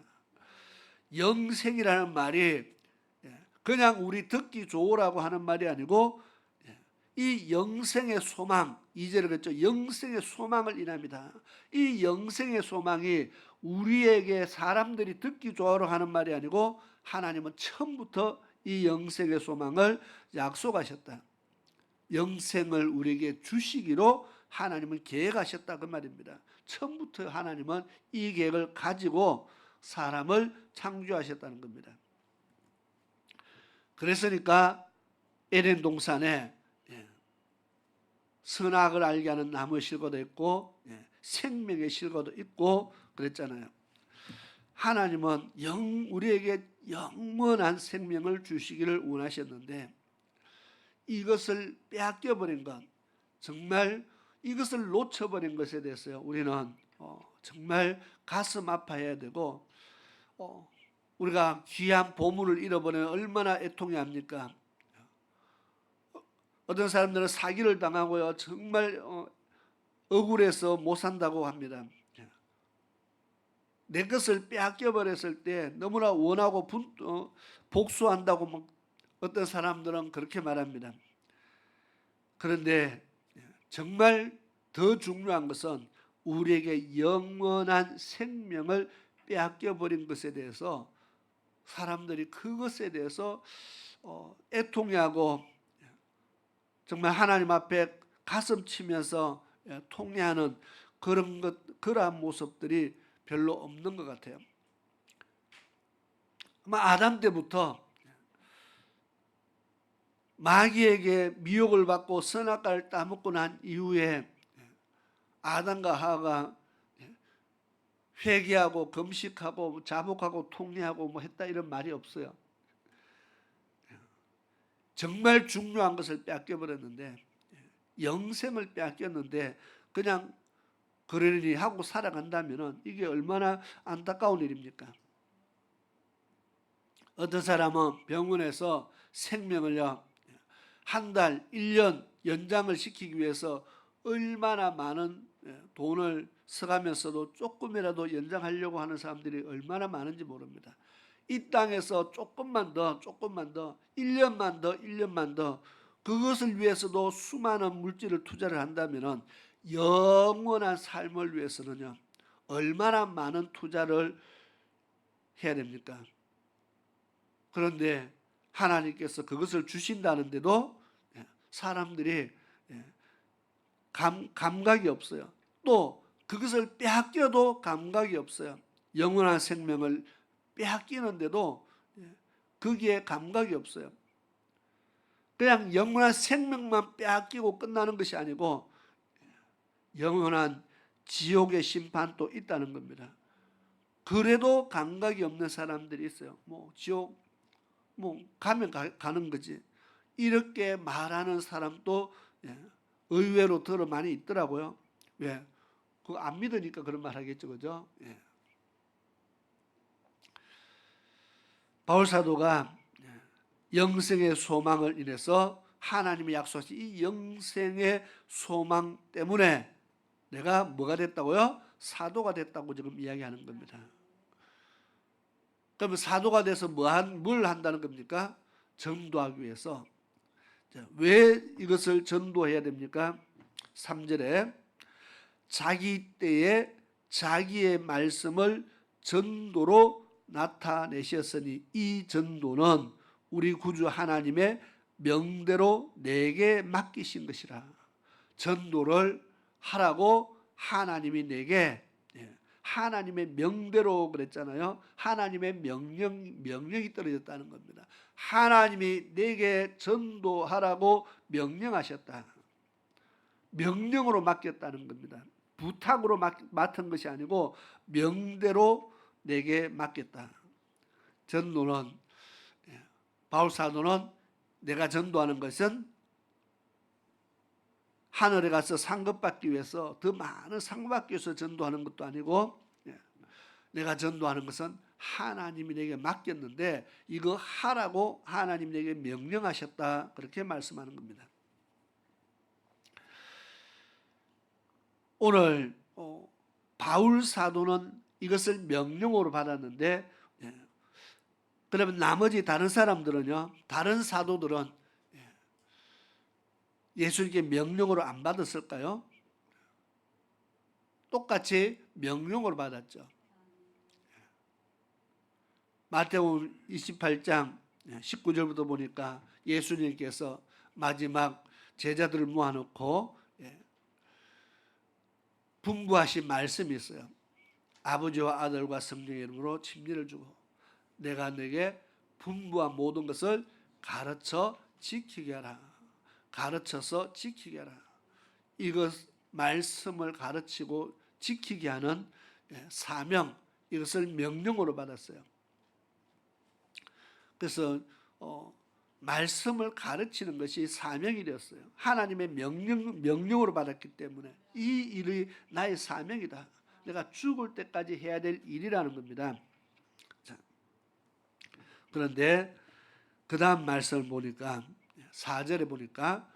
영생이라는 말이 그냥 우리 듣기 좋으라고 하는 말이 아니고 이 영생의 소망, 2절에 그랬죠. 영생의 소망을 인합니다. 이 영생의 소망이 우리에게 사람들이 듣기 좋으라고 하는 말이 아니고 하나님은 처음부터 이 영생의 소망을 약속하셨다. 영생을 우리에게 주시기로 하나님은 계획하셨다 그 말입니다. 처음부터 하나님은 이 계획을 가지고 사람을 창조하셨다는 겁니다. 그랬으니까 에덴 동산에 선악을 알게 하는 나무의 실과도 있고 생명의 실과도 있고 그랬잖아요. 하나님은 우리에게 영원한 생명을 주시기를 원하셨는데 이것을 빼앗겨버린 것, 정말 이것을 놓쳐버린 것에 대해서 우리는 정말 가슴 아파해야 되고 우리가 귀한 보물을 잃어버리면 얼마나 애통이 합니까? 어떤 사람들은 사기를 당하고요 정말 억울해서 못 산다고 합니다. 내 것을 빼앗겨버렸을 때 너무나 원하고 복수한다고 어떤 사람들은 그렇게 말합니다. 그런데 정말 더 중요한 것은 우리에게 영원한 생명을 빼앗겨버린 것에 대해서 사람들이 그것에 대해서 애통해하고 정말 하나님 앞에 가슴 치면서 통회하는 그러한 모습들이 별로 없는 것 같아요. 아마 아담 때부터 마귀에게 미혹을 받고 선악과를 따먹고 난 이후에 아담과 하와가 회개하고 금식하고 자복하고 통회하고 했다 이런 말이 없어요. 정말 중요한 것을 빼앗겨버렸는데 영생을 빼앗겼는데 그냥 그러려니 하고 살아간다면 이게 얼마나 안타까운 일입니까? 어떤 사람은 병원에서 생명을요 한 달, 1년 연장을 시키기 위해서 얼마나 많은 돈을 써가면서도 조금이라도 연장하려고 하는 사람들이 얼마나 많은지 모릅니다. 이 땅에서 조금만 더 1년만 더 그것을 위해서도 수많은 물질을 투자를 한다면 영원한 삶을 위해서는요 얼마나 많은 투자를 해야 됩니까? 그런데 하나님께서 그것을 주신다는데도 사람들이 감각이 없어요. 또 그것을 빼앗겨도 감각이 없어요. 영원한 생명을 빼앗기는데도 거기에 감각이 없어요. 그냥 영원한 생명만 빼앗기고 끝나는 것이 아니고 영원한 지옥의 심판도 있다는 겁니다. 그래도 감각이 없는 사람들이 있어요. 지옥 가면 가는 거지. 이렇게 말하는 사람도 의외로 들어 많이 있더라고요. 왜? 그거 안 믿으니까 그런 말 하겠죠, 그죠? 바울 사도가 영생의 소망을 인해서 하나님이 약속하신 이 영생의 소망 때문에 내가 뭐가 됐다고요? 사도가 됐다고 지금 이야기하는 겁니다. 그러면 사도가 돼서 뭘 한다는 겁니까? 전도하기 위해서. 왜 이것을 전도해야 됩니까? 3절에 자기 때에 자기의 말씀을 전도로 나타내셨으니 이 전도는 우리 구주 하나님의 명대로 내게 맡기신 것이라. 전도를 하라고 하나님이 내게, 하나님의 명대로 그랬잖아요. 하나님의 명령이 떨어졌다는 겁니다. 하나님이 내게 전도하라고 명령하셨다. 명령으로 맡겼다는 겁니다. 부탁으로 맡은 것이 아니고 명대로 내게 맡겼다. 전도는, 바울 사도는 내가 전도하는 것은 하늘에 가서 상급받기 위해서, 더 많은 상급받기 위해서 전도하는 것도 아니고, 내가 전도하는 것은 하나님이 내게 맡겼는데 이거 하라고 하나님이 내게 명령하셨다, 그렇게 말씀하는 겁니다. 오늘 바울 사도는 이것을 명령으로 받았는데, 그러면 나머지 다른 사람들은요, 다른 사도들은 예수님께 명령으로 안 받았을까요? 똑같이 명령으로 받았죠. 마태복음 28장 19절부터 보니까 예수님께서 마지막 제자들을 모아놓고 분부하신 말씀이 있어요. 아버지와 아들과 성령의 이름으로 침례를 주고 내가 너에게 분부한 모든 것을 가르쳐 지키게 하라. 가르쳐서 지키게 하라. 이것 말씀을 가르치고 지키게 하는 사명, 이것을 명령으로 받았어요. 그래서 말씀을 가르치는 것이 사명이 되었어요. 하나님의 명령으로 받았기 때문에 이 일이 나의 사명이다. 내가 죽을 때까지 해야 될 일이라는 겁니다. 자, 그런데 그 다음 말씀을 보니까 4절에 보니까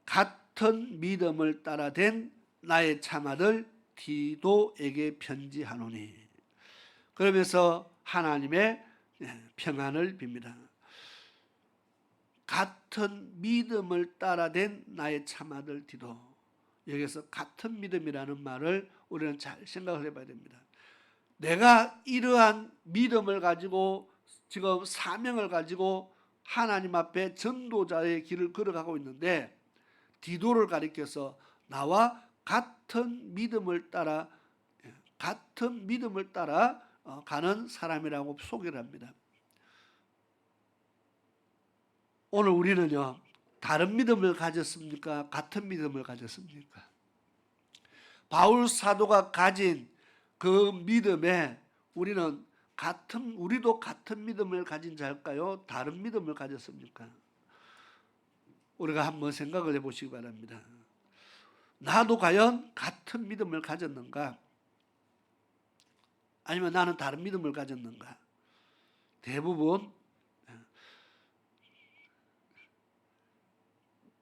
같은 믿음을 따라 된 나의 참아들 디도에게 편지하노니, 그러면서 하나님의 평안을 빕니다. 같은 믿음을 따라 된 나의 참아들 디도. 여기서 같은 믿음이라는 말을 우리는 잘 생각을 해봐야 됩니다. 내가 이러한 믿음을 가지고 지금 사명을 가지고 하나님 앞에 전도자의 길을 걸어가고 있는데, 디도를 가리켜서 나와 같은 믿음을 따라 가는 사람이라고 소개를 합니다. 오늘 우리는요, 다른 믿음을 가졌습니까? 같은 믿음을 가졌습니까? 바울 사도가 가진 그 믿음에 우리도 같은 믿음을 가진 자일까요? 다른 믿음을 가졌습니까? 우리가 한번 생각을 해보시기 바랍니다. 나도 과연 같은 믿음을 가졌는가? 아니면 나는 다른 믿음을 가졌는가? 대부분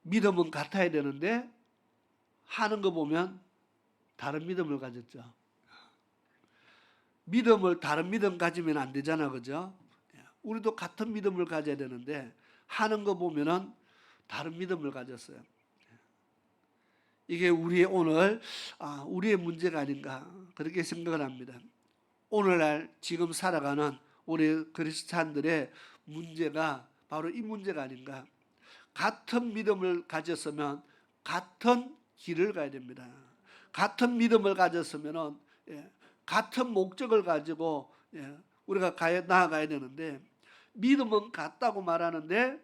믿음은 같아야 되는데 하는 거 보면 다른 믿음을 가졌죠. 다른 믿음 가지면 안 되잖아, 그죠? 우리도 같은 믿음을 가져야 되는데 하는 거 보면은 다른 믿음을 가졌어요. 이게 우리의 문제가 아닌가, 그렇게 생각을 합니다. 오늘날 지금 살아가는 우리 그리스도인들의 문제가 바로 이 문제가 아닌가. 같은 믿음을 가졌으면 같은 길을 가야 됩니다. 같은 믿음을 가졌으면 같은 목적을 가지고 우리가 나아가야 되는데, 믿음은 같다고 말하는데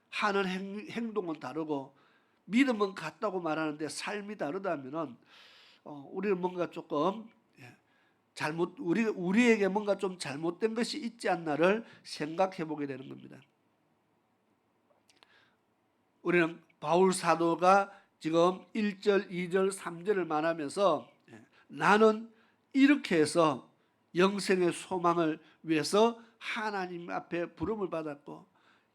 하는 행동은 다르고, 믿음은 같다고 말하는데 삶이 다르다면은 우리는 뭔가 조금 우리에게 뭔가 좀 잘못된 것이 있지 않나를 생각해 보게 되는 겁니다. 우리는 바울 사도가 지금 1절, 2절, 3절을 말하면서 나는 이렇게 해서 영생의 소망을 위해서 하나님 앞에 부름을 받았고,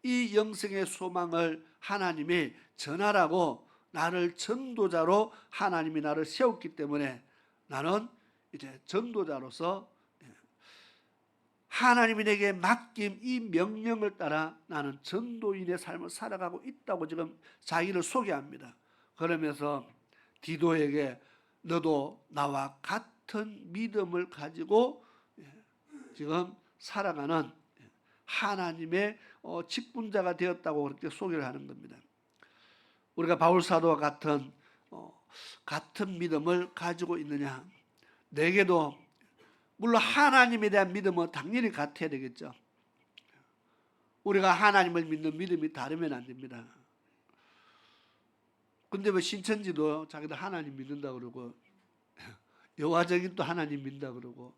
이 영생의 소망을 하나님이 전하라고 나를 전도자로 하나님이 나를 세웠기 때문에 나는 이제 전도자로서 하나님이 내게 맡긴 이 명령을 따라 나는 전도인의 삶을 살아가고 있다고 지금 자기를 소개합니다. 그러면서 디도에게 너도 나와 같은 믿음을 가지고 지금 살아가는 하나님의 직분자가 되었다고 그렇게 소개를 하는 겁니다. 우리가 바울 사도와 같은 믿음을 가지고 있느냐? 내게도 물론 하나님에 대한 믿음은 당연히 같아야 되겠죠. 우리가 하나님을 믿는 믿음이 다르면 안 됩니다. 근데 왜 신천지도 자기들 하나님 믿는다 그러고 여화정인 또 하나님 믿는다 그러고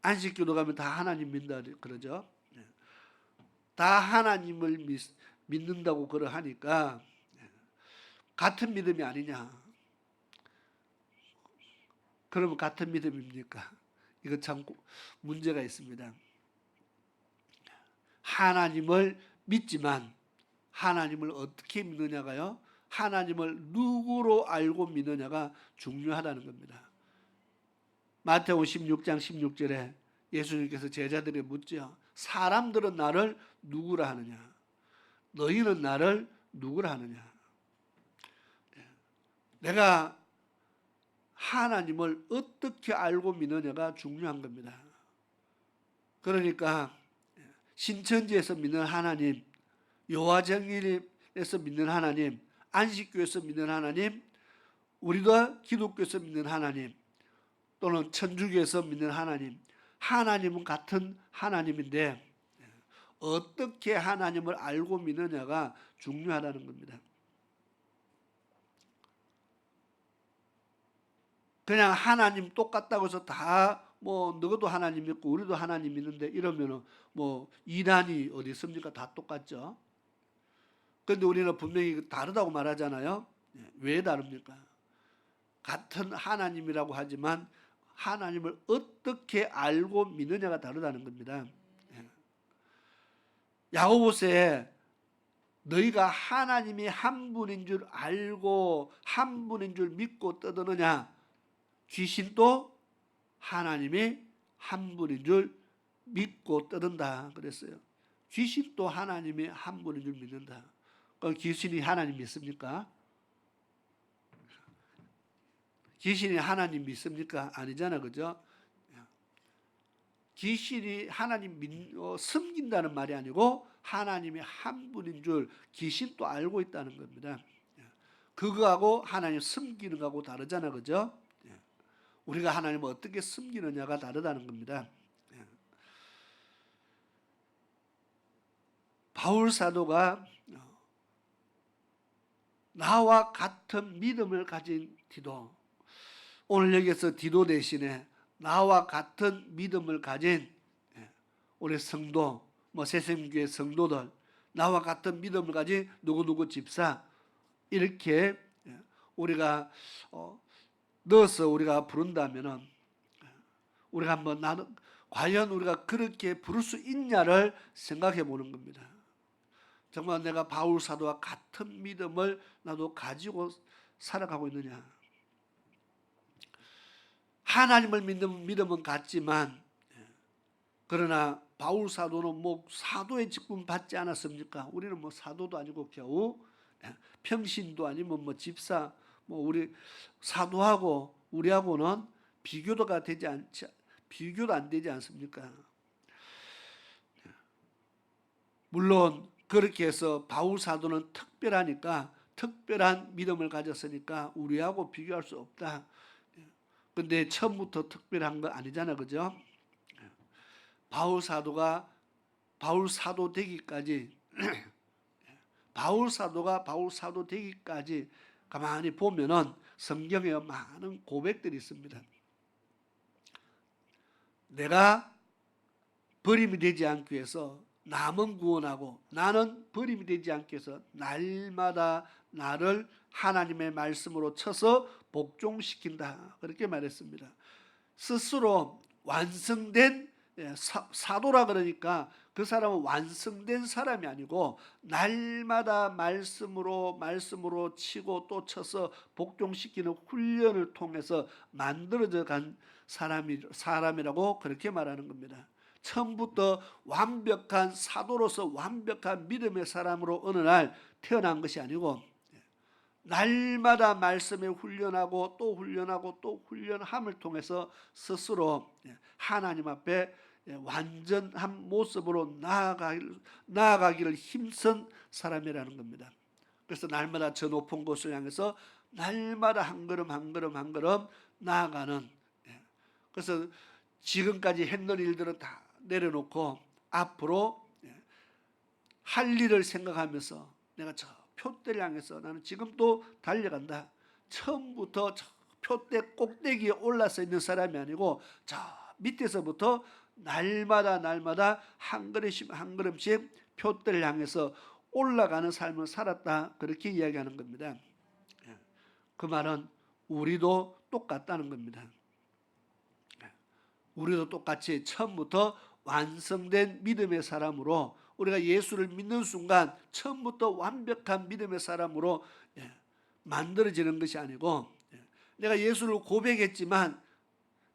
안식교도 가면 다 하나님 믿는다 그러죠. 다 하나님을 믿는다고 그러하니까 같은 믿음이 아니냐? 그러면 같은 믿음입니까? 이거 참 문제가 있습니다. 하나님을 믿지만 하나님을 어떻게 믿느냐가요? 하나님을 누구로 알고 믿느냐가 중요하다는 겁니다. 마태복음 16장 16절에 예수님께서 제자들에게 묻죠. 사람들은 나를 누구라 하느냐? 너희는 나를 누구라 하느냐? 내가 하나님을 어떻게 알고 믿느냐가 중요한 겁니다. 그러니까 신천지에서 믿는 하나님, 여호와정일에서 믿는 하나님, 안식교에서 믿는 하나님, 우리도 기독교에서 믿는 하나님, 또는 천주교에서 믿는 하나님, 하나님은 같은 하나님인데 어떻게 하나님을 알고 믿느냐가 중요하다는 겁니다. 그냥 하나님 똑같다고 해서 다 뭐 너도 하나님 믿고 우리도 하나님 믿는데 이러면은 뭐 이단이 어디 있습니까? 다 똑같죠. 그런데 우리는 분명히 다르다고 말하잖아요. 왜 다릅니까? 같은 하나님이라고 하지만 하나님을 어떻게 알고 믿느냐가 다르다는 겁니다. 야고보서에 너희가 하나님이 한 분인 줄 알고 한 분인 줄 믿고 떠드느냐? 귀신도 하나님이 한 분인 줄 믿고 떠든다 그랬어요. 귀신도 하나님이 한 분인 줄 믿는다. 그럼 귀신이 하나님 믿습니까? 귀신이 하나님 믿습니까? 아니잖아, 그죠? 귀신이 하나님 섬긴다는 말이 아니고 하나님이 한 분인 줄 귀신도 알고 있다는 겁니다. 그거하고 하나님 섬기는 거하고 다르잖아, 그죠? 우리가 하나님을 어떻게 섬기느냐가 다르다는 겁니다. 바울 사도가 나와 같은 믿음을 가진 디도, 오늘 여기서 디도 대신에 나와 같은 믿음을 가진 우리 성도, 뭐 새생교회 성도들, 나와 같은 믿음을 가진 누구누구 집사, 이렇게 우리가 넣어서 우리가 부른다면은 우리가 한번 나는 과연 우리가 그렇게 부를 수 있냐를 생각해 보는 겁니다. 정말 내가 바울 사도와 같은 믿음을 나도 가지고 살아가고 있느냐? 하나님을 믿는 믿음은 같지만 그러나 바울 사도는 뭐 사도의 직분 받지 않았습니까? 우리는 뭐 사도도 아니고 겨우 평신도 아니면 뭐 집사, 뭐 우리 사도하고 우리하고는 비교도 안 되지 않습니까? 물론 그렇게 해서 바울 사도는 특별하니까 특별한 믿음을 가졌으니까 우리하고 비교할 수 없다. 근데 처음부터 특별한 거 아니잖아, 그죠? 바울 사도가 바울 사도 되기까지 바울 사도가 바울 사도 되기까지 가만히 보면은 성경에 많은 고백들이 있습니다. 내가 버림이 되지 않기 위해서 남은 구원하고 나는 버림이 되지 않기 위해서 날마다 나를 하나님의 말씀으로 쳐서 복종시킨다. 그렇게 말했습니다. 스스로 완성된 사도라 그러니까 그 사람은 완성된 사람이 아니고 날마다 말씀으로 치고 또 쳐서 복종시키는 훈련을 통해서 만들어져 간 사람이라고 그렇게 말하는 겁니다. 처음부터 완벽한 사도로서 완벽한 믿음의 사람으로 어느 날 태어난 것이 아니고 날마다 말씀에 훈련하고 또 훈련하고 또 훈련함을 통해서 스스로 하나님 앞에 완전한 모습으로 나아가기를 힘쓴 사람이라는 겁니다. 그래서 날마다 저 높은 곳을 향해서 날마다 한 걸음 한 걸음 한 걸음 나아가는, 그래서 지금까지 했던 일들은 다 내려놓고 앞으로 할 일을 생각하면서 내가 저 표대를 향해서 나는 지금 또 달려간다. 처음부터 저 표대 꼭대기에 올라서 있는 사람이 아니고 저 밑에서부터 날마다 한 걸음씩 한 걸음씩 표대를 향해서 올라가는 삶을 살았다. 그렇게 이야기하는 겁니다. 그 말은 우리도 똑같다는 겁니다. 우리도 똑같이 처음부터 완성된 믿음의 사람으로, 우리가 예수를 믿는 순간 처음부터 완벽한 믿음의 사람으로 만들어지는 것이 아니고, 내가 예수를 고백했지만,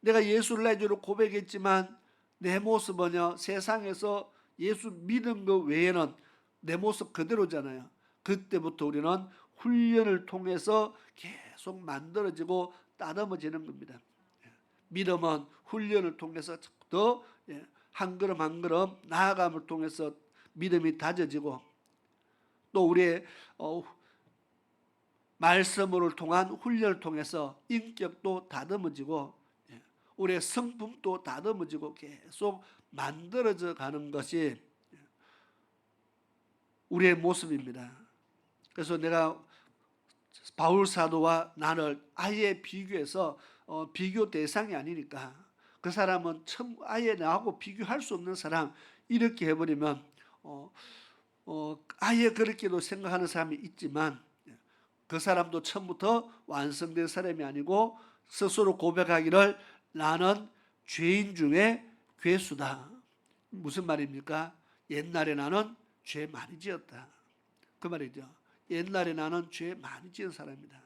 내가 예수를 내 주로 고백했지만 내 모습은요, 세상에서 예수 믿은 것 외에는 내 모습 그대로잖아요. 그때부터 우리는 훈련을 통해서 계속 만들어지고 따듬어지는 겁니다. 믿음은 훈련을 통해서 더 한 걸음 한 걸음 나아감을 통해서 믿음이 다져지고, 또 우리의 말씀을 통한 훈련을 통해서 인격도 다듬어지고 우리의 성품도 다듬어지고 계속 만들어져 가는 것이 우리의 모습입니다. 그래서 내가 바울 사도와 나를 아예 비교해서 비교 대상이 아니니까, 그 사람은 아예 나하고 비교할 수 없는 사람, 이렇게 해버리면 아예 그렇게도 생각하는 사람이 있지만, 그 사람도 처음부터 완성된 사람이 아니고 스스로 고백하기를 나는 죄인 중에 괴수다. 무슨 말입니까? 옛날에 나는 죄 많이 지었다. 그 말이죠. 옛날에 나는 죄 많이 지은 사람이다.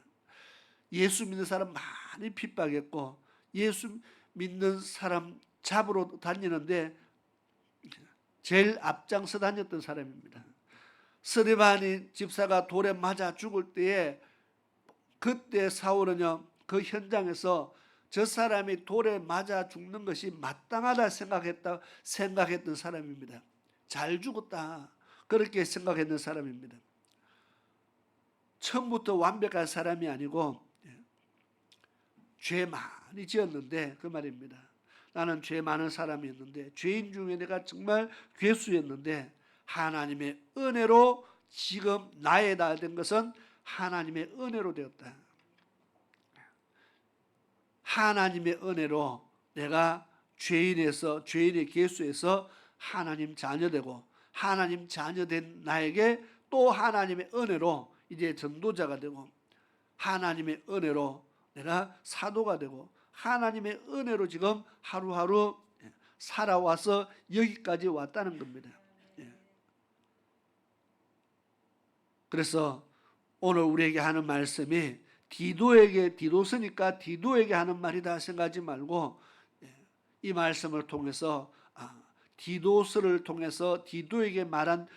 예수 믿는 사람 많이 핍박했고 예수 믿는 사람 잡으러 다니는데 제일 앞장서 다녔던 사람입니다. 스데반이 집사가 돌에 맞아 죽을 때에 그때 사울은요, 그 현장에서 저 사람이 돌에 맞아 죽는 것이 마땅하다 생각했던 사람입니다. 잘 죽었다 그렇게 생각했던 사람입니다. 처음부터 완벽한 사람이 아니고 죄 많이 지었는데, 그 말입니다. 나는 죄 많은 사람이었는데, 죄인 중에 내가 정말 괴수였는데 하나님의 은혜로 지금 나의 날 된 것은 하나님의 은혜로 되었다. 하나님의 은혜로 내가 죄인의 괴수에서 하나님 자녀되고, 하나님 자녀된 나에게 또 하나님의 은혜로 이제 전도자가 되고, 하나님의 은혜로 내가 사도가 되고, 하나님의 은혜로 지금 하루하루 살아와서 여기까지 왔다는 겁니다. 그래서 오늘 우리에게 하는 말씀이 디도서니까 디도에게 하는 말이다 생각하지 말고, 이 말씀을 통해서 디도서를 통해서 디도에게 말한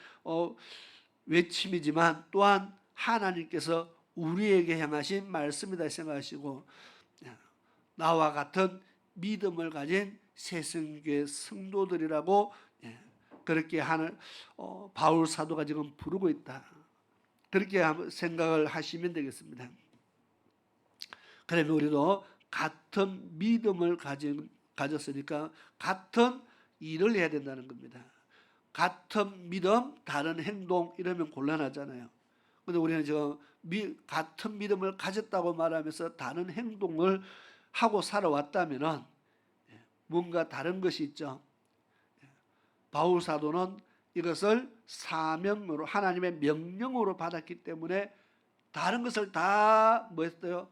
외침이지만 또한 하나님께서 우리에게 향하신 말씀이다 생각하시고, 나와 같은 믿음을 가진 새성교회 성도들이라고 그렇게 하는 바울 사도가 지금 부르고 있다. 그렇게 생각을 하시면 되겠습니다. 그러면 우리도 같은 믿음을 가졌으니까 같은 일을 해야 된다는 겁니다. 같은 믿음, 다른 행동 이러면 곤란하잖아요. 그런데 우리는 지금 같은 믿음을 가졌다고 말하면서 다른 행동을 하고 살아왔다면 뭔가 다른 것이 있죠. 바울 사도는 이것을 사명으로, 하나님의 명령으로 받았기 때문에 다른 것을 다 뭐했어요?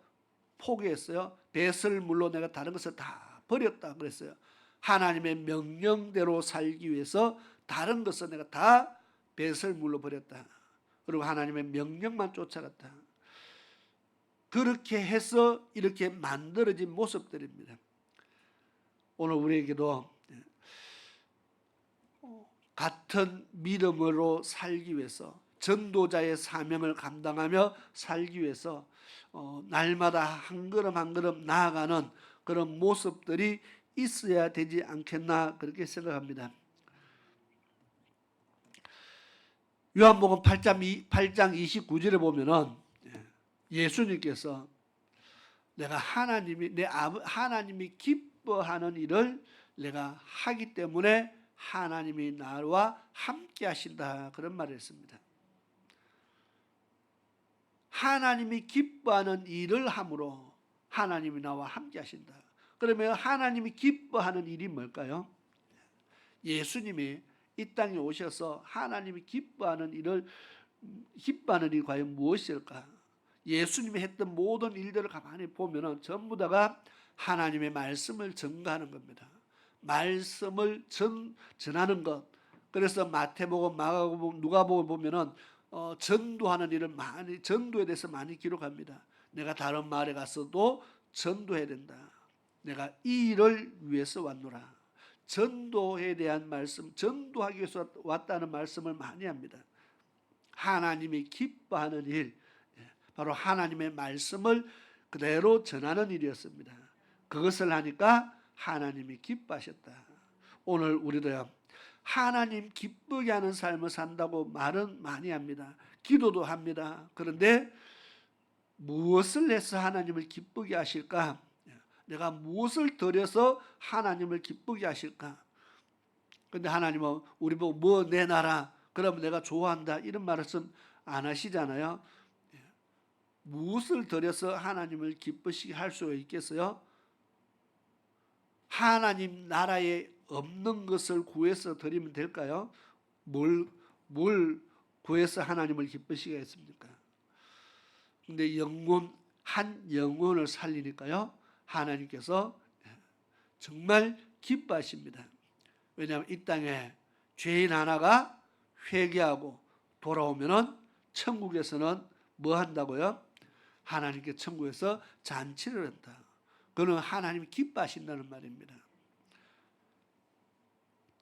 포기했어요. 배설물로 내가 다른 것을 다 버렸다 그랬어요. 하나님의 명령대로 살기 위해서 다른 것은 내가 다 뱃을 물러버렸다. 그리고 하나님의 명령만 쫓아갔다. 그렇게 해서 이렇게 만들어진 모습들입니다. 오늘 우리에게도 같은 믿음으로 살기 위해서, 전도자의 사명을 감당하며 살기 위해서 날마다 한 걸음 한 걸음 나아가는 그런 모습들이 있어야 되지 않겠나 그렇게 생각합니다. 요한복음 8장 29절에 보면은 예수님께서 내가 하나님이 기뻐하는 일을 내가 하기 때문에 하나님이 나와 함께 하신다 그런 말을 했습니다. 하나님이 기뻐하는 일을 함으로 하나님이 나와 함께 하신다. 그러면 하나님이 기뻐하는 일이 뭘까요? 예수님이 이 땅에 오셔서 하나님이 기뻐하는 일이 과연 무엇일까? 예수님이 했던 모든 일들을 가만히 보면은 전부 다가 하나님의 말씀을 전가하는 겁니다. 말씀을 전하는 것. 그래서 마태복음, 마가복음, 누가복음 보면은 전도하는 일을 전도에 대해서 많이 기록합니다. 내가 다른 마을에 가서도 전도해야 된다. 내가 이 일을 위해서 왔노라. 전도에 대한 말씀, 전도하기 위해서 왔다는 말씀을 많이 합니다. 하나님이 기뻐하는 일, 바로 하나님의 말씀을 그대로 전하는 일이었습니다. 그것을 하니까 하나님이 기뻐하셨다. 오늘 우리도 하나님 기쁘게 하는 삶을 산다고 말은 많이 합니다. 기도도 합니다. 그런데 무엇을 해서 하나님을 기쁘게 하실까? 내가 무엇을 드려서 하나님을 기쁘게 하실까? 근데 하나님은 우리 보고 뭐 내놔라. 그러면 내가 좋아한다. 이런 말씀 안 하시잖아요. 무엇을 드려서 하나님을 기쁘시게 할 수가 있겠어요? 하나님 나라에 없는 것을 구해서 드리면 될까요? 뭘 구해서 하나님을 기쁘시게 했습니까? 근데 한 영혼을 살리니까요. 하나님께서 정말 기뻐하십니다. 왜냐하면 이 땅에 죄인 하나가 회개하고 돌아오면은 천국에서는 뭐 한다고요? 하나님께 천국에서 잔치를 한다. 그는 하나님이 기뻐하신다는 말입니다.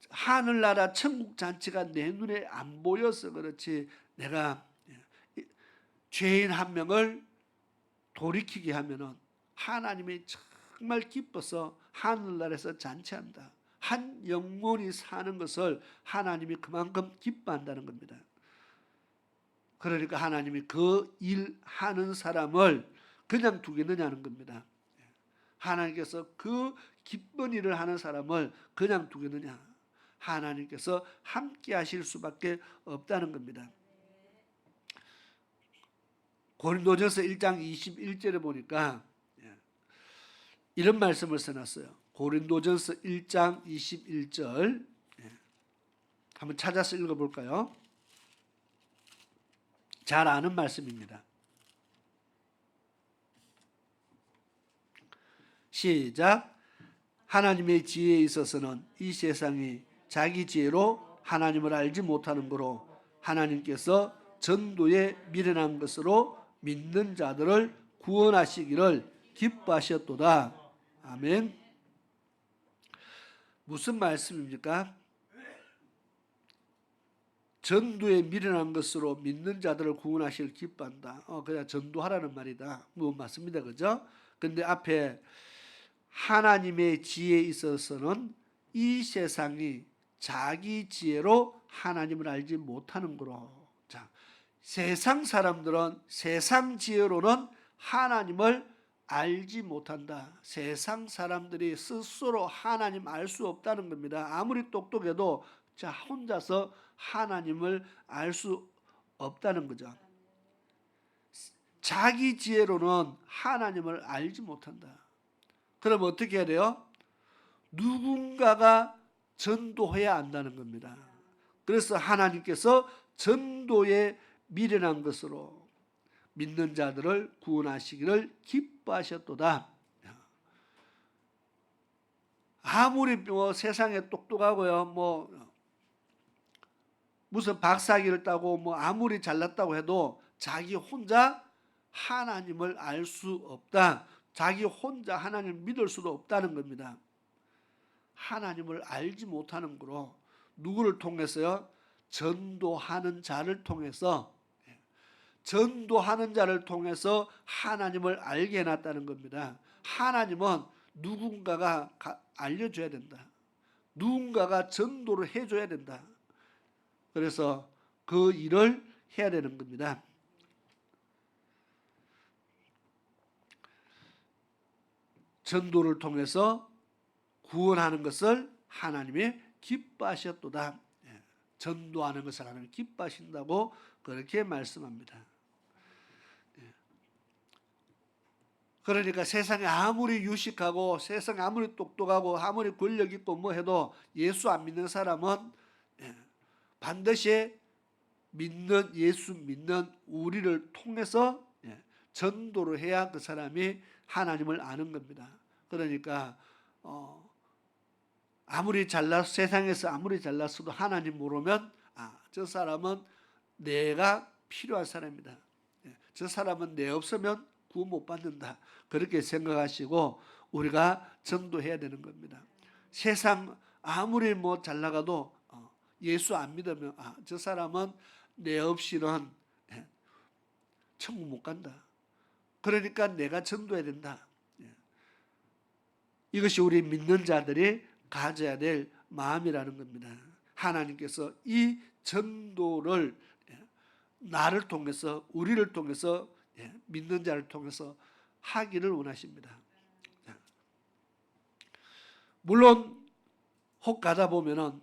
하늘나라 천국 잔치가 내 눈에 안 보여서 그렇지 내가 죄인 한 명을 돌이키게 하면은 하나님이 정말 기뻐서 하늘나라에서 잔치한다. 한 영혼이 사는 것을 하나님이 그만큼 기뻐한다는 겁니다. 그러니까 하나님이 그 일 하는 사람을 그냥 두겠느냐는 겁니다. 하나님께서 그 기쁜 일을 하는 사람을 그냥 두겠느냐. 하나님께서 함께 하실 수밖에 없다는 겁니다. 고린도전서 1장 21절에 보니까 이런 말씀을 써놨어요. 고린도전서 1장 21절 한번 찾아서 읽어볼까요? 잘 아는 말씀입니다. 시작. 하나님의 지혜에 있어서는 이 세상이 자기 지혜로 하나님을 알지 못하는 거로 하나님께서 전도에 미련한 것으로 믿는 자들을 구원하시기를 기뻐하셨도다. 아멘. 무슨 말씀입니까? 전도에 미련한 것으로 믿는 자들을 구원하시기를 기뻐한다. 그냥 전도하라는 말이다. 뭐 맞습니다. 그죠? 근데 앞에 하나님의 지혜에 있어서는 이 세상이 자기 지혜로 하나님을 알지 못하는 거로. 자, 세상 사람들은 세상 지혜로는 하나님을 알지 못한다. 세상 사람들이 스스로 하나님 알 수 없다는 겁니다. 아무리 똑똑해도 자 혼자서 하나님을 알 수 없다는 거죠. 자기 지혜로는 하나님을 알지 못한다. 그럼 어떻게 해야 돼요? 누군가가 전도해야 한다는 겁니다. 그래서 하나님께서 전도에 미련한 것으로 믿는 자들을 구원하시기를 기뻐하셨도다. 아무리 세상에 똑똑하고요, 무슨 박사학위를 따고 뭐 아무리 잘났다고 해도 자기 혼자 하나님을 알 수 없다. 자기 혼자 하나님을 믿을 수도 없다는 겁니다. 하나님을 알지 못하는 거로 누구를 통해서요? 전도하는 자를 통해서 하나님을 알게 해놨다는 겁니다. 하나님은 누군가가 알려줘야 된다. 누군가가 전도를 해줘야 된다. 그래서 그 일을 해야 되는 겁니다. 전도를 통해서 구원하는 것을 하나님이 기뻐하셨도다. 전도하는 것을 하나님이 기뻐하신다고 그렇게 말씀합니다. 그러니까 세상에 아무리 유식하고 세상에 아무리 똑똑하고 아무리 권력 있고 뭐 해도 예수 안 믿는 사람은 반드시 예수 믿는 우리를 통해서 전도를 해야 그 사람이 하나님을 아는 겁니다. 그러니까 아무리 세상에서 아무리 잘났어도 하나님 모르면 저 사람은 내가 필요한 사람이다. 저 사람은 내 없으면 구원 못 받는다. 그렇게 생각하시고 우리가 전도해야 되는 겁니다. 세상 아무리 뭐 잘 나가도 예수 안 믿으면 저 사람은 내 없이는 천국 못 간다. 그러니까 내가 전도해야 된다. 이것이 우리 믿는 자들이 가져야 될 마음이라는 겁니다. 하나님께서 이 전도를 나를 통해서 우리를 통해서 믿는 자를 통해서 하기를 원하십니다. 물론 혹 가다 보면은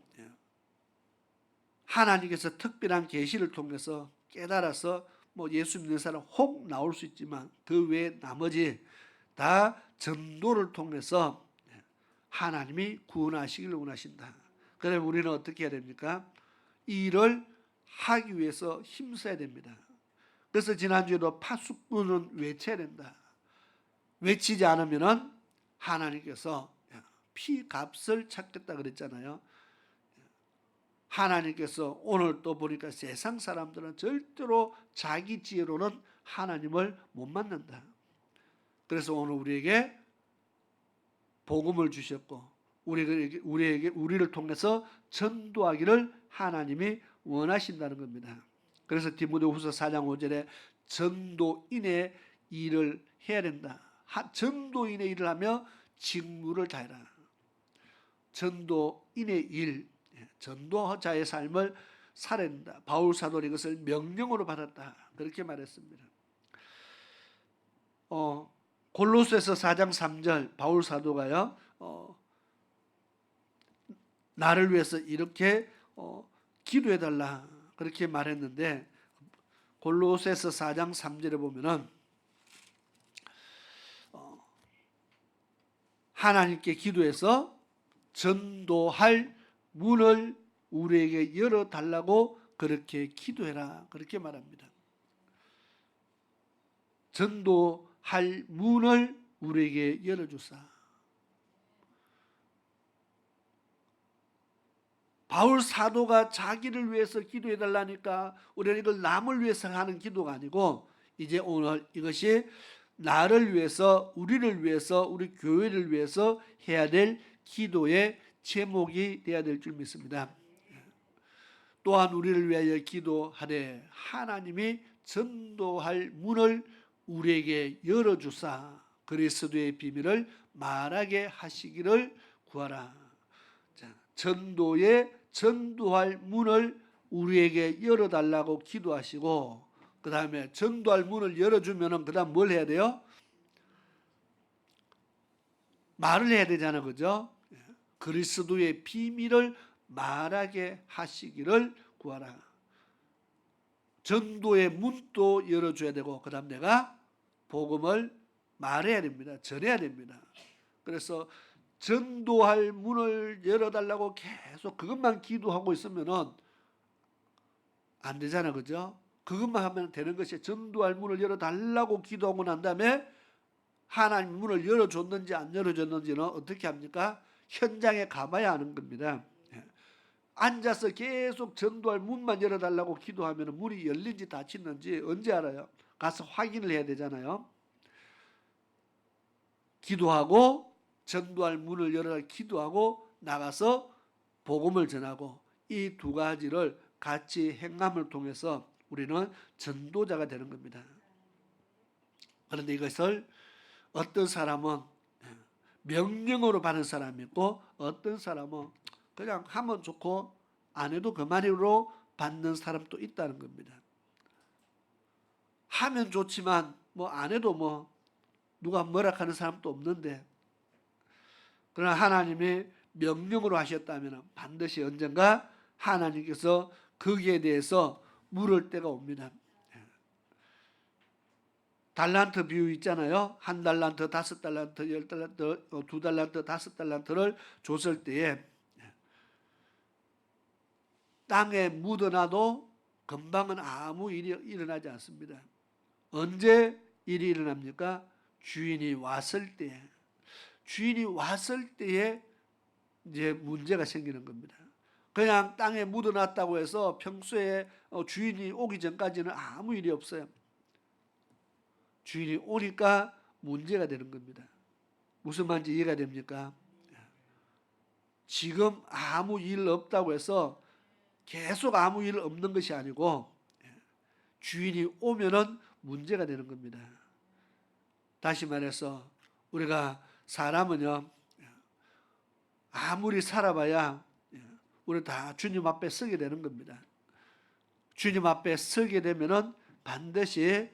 하나님께서 특별한 계시를 통해서 깨달아서 뭐 예수 믿는 사람 혹 나올 수 있지만 그 외에 나머지 다 전도를 통해서 하나님이 구원하시기를 원하신다. 그럼 우리는 어떻게 해야 됩니까? 이 일을 하기 위해서 힘써야 됩니다. 그래서 지난주에도 파수꾼은 외쳐야 된다. 외치지 않으면 하나님께서 피값을 찾겠다 그랬잖아요. 하나님께서 오늘 또 보니까 세상 사람들은 절대로 자기 지혜로는 하나님을 못 만난다. 그래서 오늘 우리에게 복음을 주셨고 우리를 통해서 전도하기를 하나님이 원하신다는 겁니다. 그래서 디모데후서 4장 5절에 전도인의 일을 해야 된다. 전도인의 일을 하며 직무를 다해라. 전도인의 일, 전도자의 삶을 살아야 된다. 바울 사도는 이것을 명령으로 받았다. 그렇게 말했습니다. 골로새서 4장 3절 바울 사도가요. 나를 위해서 이렇게 기도해달라 그렇게 말했는데 골로새서 4장 3절에 보면은 하나님께 기도해서 전도할 문을 우리에게 열어달라고 그렇게 기도해라 그렇게 말합니다. 전도할 문을 우리에게 열어주사. 바울 사도가 자기를 위해서 기도해달라니까 우리는 이걸 남을 위해서 하는 기도가 아니고 이제 오늘 이것이 나를 위해서 우리를 위해서 우리 교회를 위해서 해야 될 기도의 제목이 되어야 될 줄 믿습니다. 또한 우리를 위하여 기도하되 하나님이 전도할 문을 우리에게 열어주사 그리스도의 비밀을 말하게 하시기를 구하라. 전도할 문을 우리에게 열어달라고 기도하시고 그 다음에 전도할 문을 열어주면 그 다음 뭘 해야 돼요? 말을 해야 되잖아요. 그죠? 그리스도의 비밀을 말하게 하시기를 구하라. 전도의 문도 열어줘야 되고 그 다음 내가 복음을 말해야 됩니다. 전해야 됩니다. 그래서 전도할 문을 열어달라고 계속 그것만 기도하고 있으면 안 되잖아요. 그죠? 그것만 하면 되는 것이 전도할 문을 열어달라고 기도하고 난 다음에 하나님 문을 열어줬는지 안 열어줬는지는 어떻게 합니까? 현장에 가봐야 하는 겁니다. 앉아서 계속 전도할 문만 열어달라고 기도하면 문이 열린지 닫히는지 언제 알아요? 가서 확인을 해야 되잖아요. 기도하고 전도할 문을 열어라 기도하고 나가서 복음을 전하고 이 두 가지를 같이 행함을 통해서 우리는 전도자가 되는 겁니다. 그런데 이것을 어떤 사람은 명령으로 받는 사람이 있고 어떤 사람은 그냥 하면 좋고 안 해도 그만으로 받는 사람도 있다는 겁니다. 하면 좋지만 뭐 안 해도 뭐 누가 뭐라 하는 사람도 없는데, 그러나 하나님이 명령으로 하셨다면 반드시 언젠가 하나님께서 거기에 대해서 물을 때가 옵니다. 달란트 비유 있잖아요. 1달란트, 5달란트, 10달란트, 2달란트, 5달란트를 줬을 때에 땅에 묻어놔도 금방은 아무 일이 일어나지 않습니다. 언제 일이 일어납니까? 주인이 왔을 때. 주인이 왔을 때에 이제 문제가 생기는 겁니다. 그냥 땅에 묻어놨다고 해서 평소에 주인이 오기 전까지는 아무 일이 없어요. 주인이 오니까 문제가 되는 겁니다. 무슨 말인지 이해가 됩니까? 지금 아무 일 없다고 해서 계속 아무 일 없는 것이 아니고 주인이 오면은 문제가 되는 겁니다. 다시 말해서 우리가 사람은요 아무리 살아봐야 우리 다 주님 앞에 서게 되는 겁니다. 주님 앞에 서게 되면은 반드시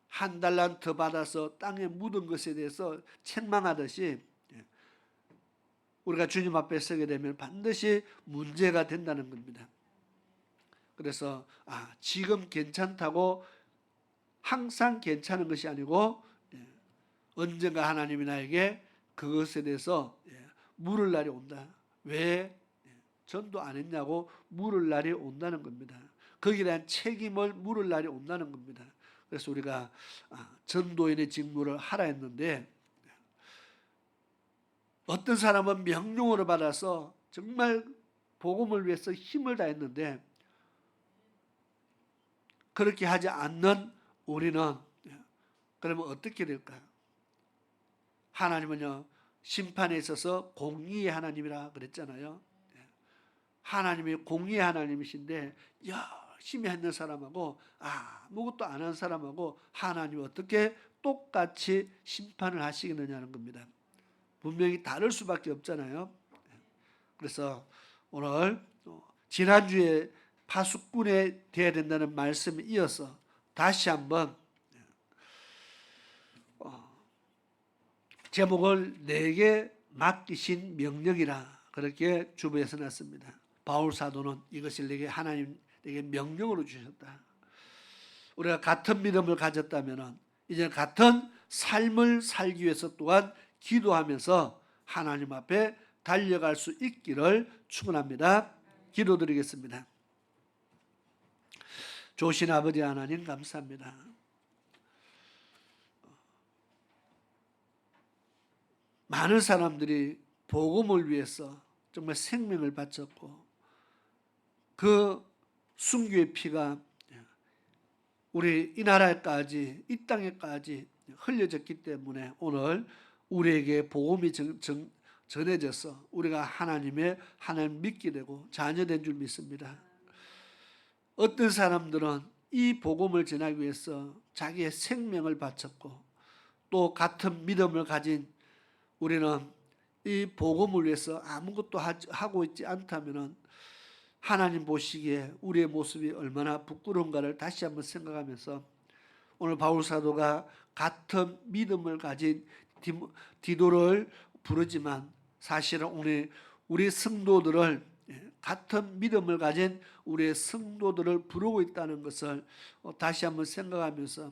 1달란트 받아서 땅에 묻은 것에 대해서 책망하듯이 우리가 주님 앞에 서게 되면 반드시 문제가 된다는 겁니다. 그래서 지금 괜찮다고 항상 괜찮은 것이 아니고 언젠가 하나님이 나에게 그것에 대해서 물을 날이 온다. 왜 전도 안 했냐고 물을 날이 온다는 겁니다. 거기에 대한 책임을 물을 날이 온다는 겁니다. 그래서 우리가 전도인의 직무를 하라 했는데, 어떤 사람은 명령으로 받아서 정말 복음을 위해서 힘을 다했는데 그렇게 하지 않는 우리는 그러면 어떻게 될까요? 하나님은요 심판에 있어서 공의의 하나님이라 그랬잖아요. 하나님이 공의의 하나님이신데 열심히 했는 사람하고 아무것도 안 한 사람하고 하나님이 어떻게 똑같이 심판을 하시겠느냐는 겁니다. 분명히 다를 수밖에 없잖아요. 그래서 오늘 지난주에 파수꾼이 되어야 된다는 말씀에 이어서 다시 한번 제목을 내게 맡기신 명령이라 그렇게 주부에 써놨습니다. 바울 사도는 이것을 내게 하나님 내게 명령으로 주셨다. 우리가 같은 믿음을 가졌다면 이제 같은 삶을 살기 위해서 또한 기도하면서 하나님 앞에 달려갈 수 있기를 축원합니다. 기도드리겠습니다. 좋으신 아버지 하나님 감사합니다. 많은 사람들이 복음을 위해서 정말 생명을 바쳤고 그 순교의 피가 우리 이 나라에까지 이 땅에까지 흘려졌기 때문에 오늘 우리에게 복음이 전해져서 우리가 하나님 믿게 되고 자녀된 줄 믿습니다. 어떤 사람들은 이 복음을 전하기 위해서 자기의 생명을 바쳤고 또 같은 믿음을 가진 우리는 이 복음을 위해서 아무것도 하고 있지 않다면 하나님 보시기에 우리의 모습이 얼마나 부끄러운가를 다시 한번 생각하면서 오늘 바울 사도가 같은 믿음을 가진 디도를 부르지만 사실은 우리 성도들을 같은 믿음을 가진 우리의 성도들을 부르고 있다는 것을 다시 한번 생각하면서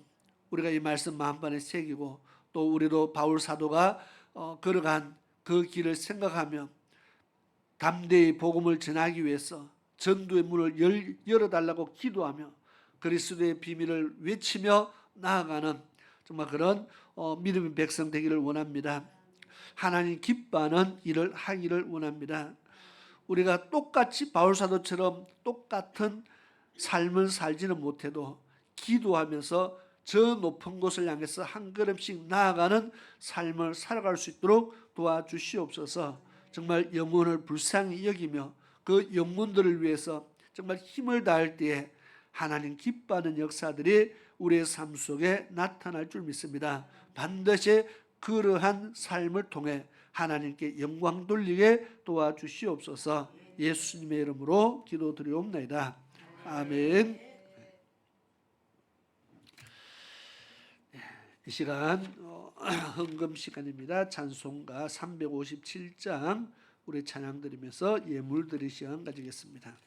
우리가 이 말씀 마음판에 새기고 또 우리도 바울 사도가 걸어간 그 길을 생각하며 담대히 복음을 전하기 위해서 전도의 문을 열어달라고 기도하며 그리스도의 비밀을 외치며 나아가는 정말 그런 믿음의 백성 되기를 원합니다. 하나님 기뻐하는 일을 하기를 원합니다. 우리가 똑같이 바울 사도처럼 똑같은 삶을 살지는 못해도 기도하면서 저 높은 곳을 향해서 한 걸음씩 나아가는 삶을 살아갈 수 있도록 도와주시옵소서. 정말 영혼을 불쌍히 여기며 그 영혼들을 위해서 정말 힘을 다할 때에 하나님 기뻐하는 역사들이 우리의 삶 속에 나타날 줄 믿습니다. 반드시 그러한 삶을 통해 하나님께 영광 돌리게 도와주시옵소서. 예수님의 이름으로 기도드리옵나이다. 아멘. 이 시간 헌금 시간입니다. 찬송가 357장 우리 찬양 드리면서 예물 드릴 시간 가지겠습니다.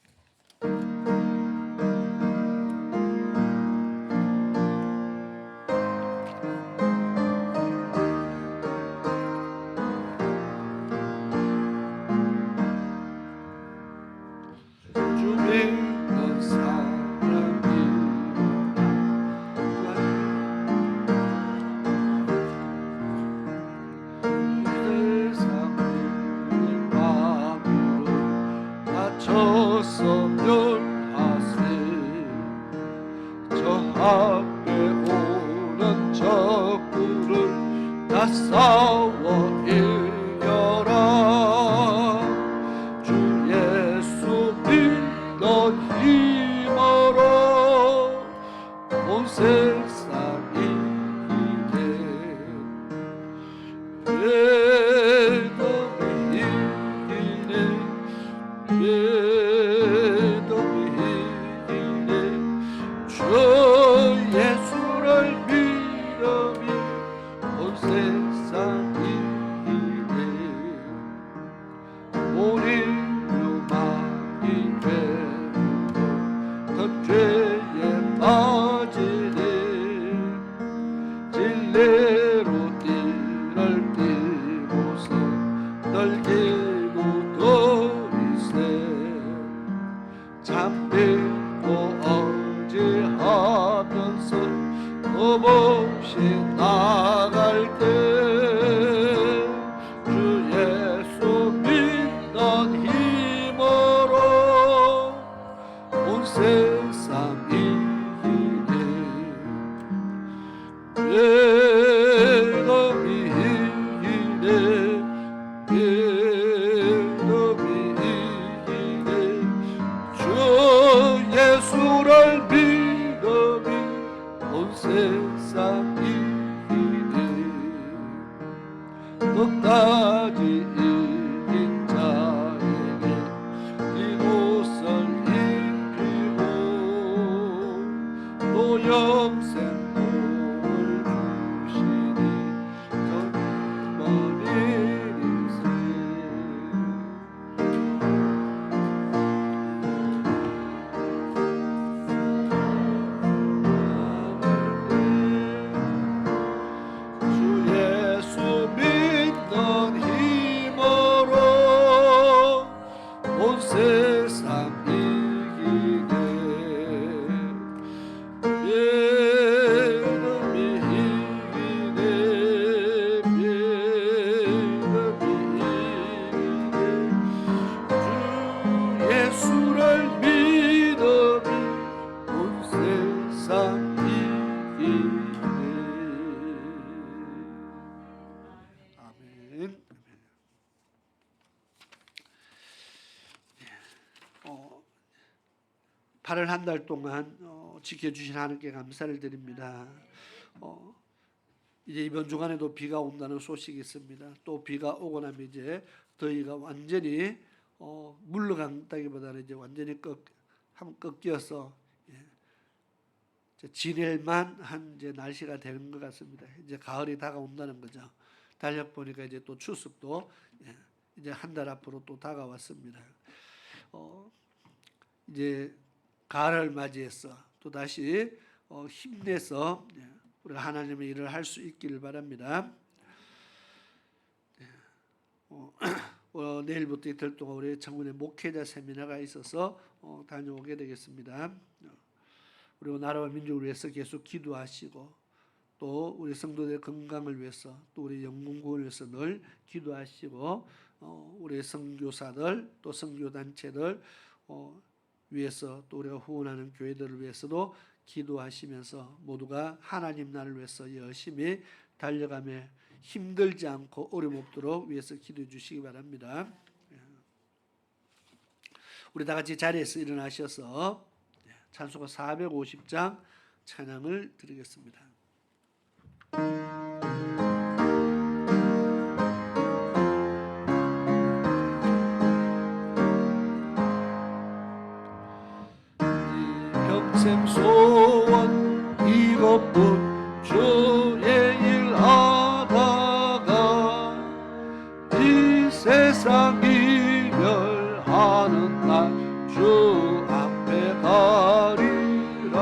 발을 한 달 동안 지켜주신 하나님께 감사를 드립니다. 이제 이번 주간에도 비가 온다는 소식이 있습니다. 또 비가 오고 나면 이제 더위가 완전히 물러간다기보다는 이제 완전히 꺾여서 지낼만 한 이제 날씨가 되는 것 같습니다. 이제 가을이 다가온다는 거죠. 달력 보니까 이제 또 추석도 이제 한 달 앞으로 또 다가왔습니다. 이제 가을을 맞이해서 또 다시 힘내서 우리가 하나님의 일을 할 수 있기를 바랍니다. 내일부터 이틀 동안 우리 청문회 목회자 세미나가 있어서 다녀오게 되겠습니다. 우리 나라와 민족을 위해서 계속 기도하시고 또 우리 성도들의 건강을 위해서 또 우리 영혼 구원을 위해서 늘 기도하시고 우리 선교사들 또 선교단체들 위해서 또 우리가 후원하는 교회들을 위해서도 기도하시면서 모두가 하나님 나라를 위해서 열심히 달려가며 힘들지 않고 어려움 없도록 위해서 기도해 주시기 바랍니다. 우리 다 같이 자리에서 일어나셔서 찬송가 450장 찬양을 드리겠습니다. 평생 소원 이것뿐 주의 일 하다가 이 세상 이별하는 날 주 앞에 가리라.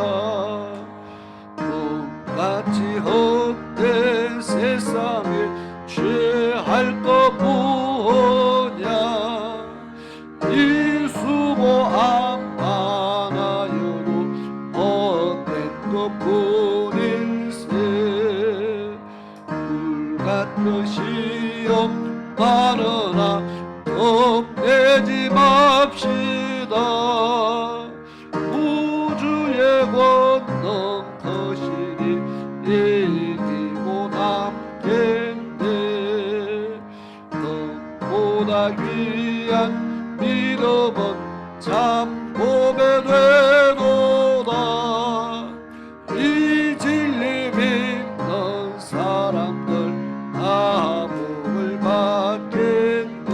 꿈같이 헛된 세상에 취할 것 뭐냐. 이 수고 안 많아요도 헛된 것뿐일세. 불같은 시험 많으나 겁내지 맙시다. 우주의 권능 거시니 이기고 남겠네. 너보다 귀한 믿음은 참 고배되도다. 이 진리 믿는 사람들 다 복을 받겠네.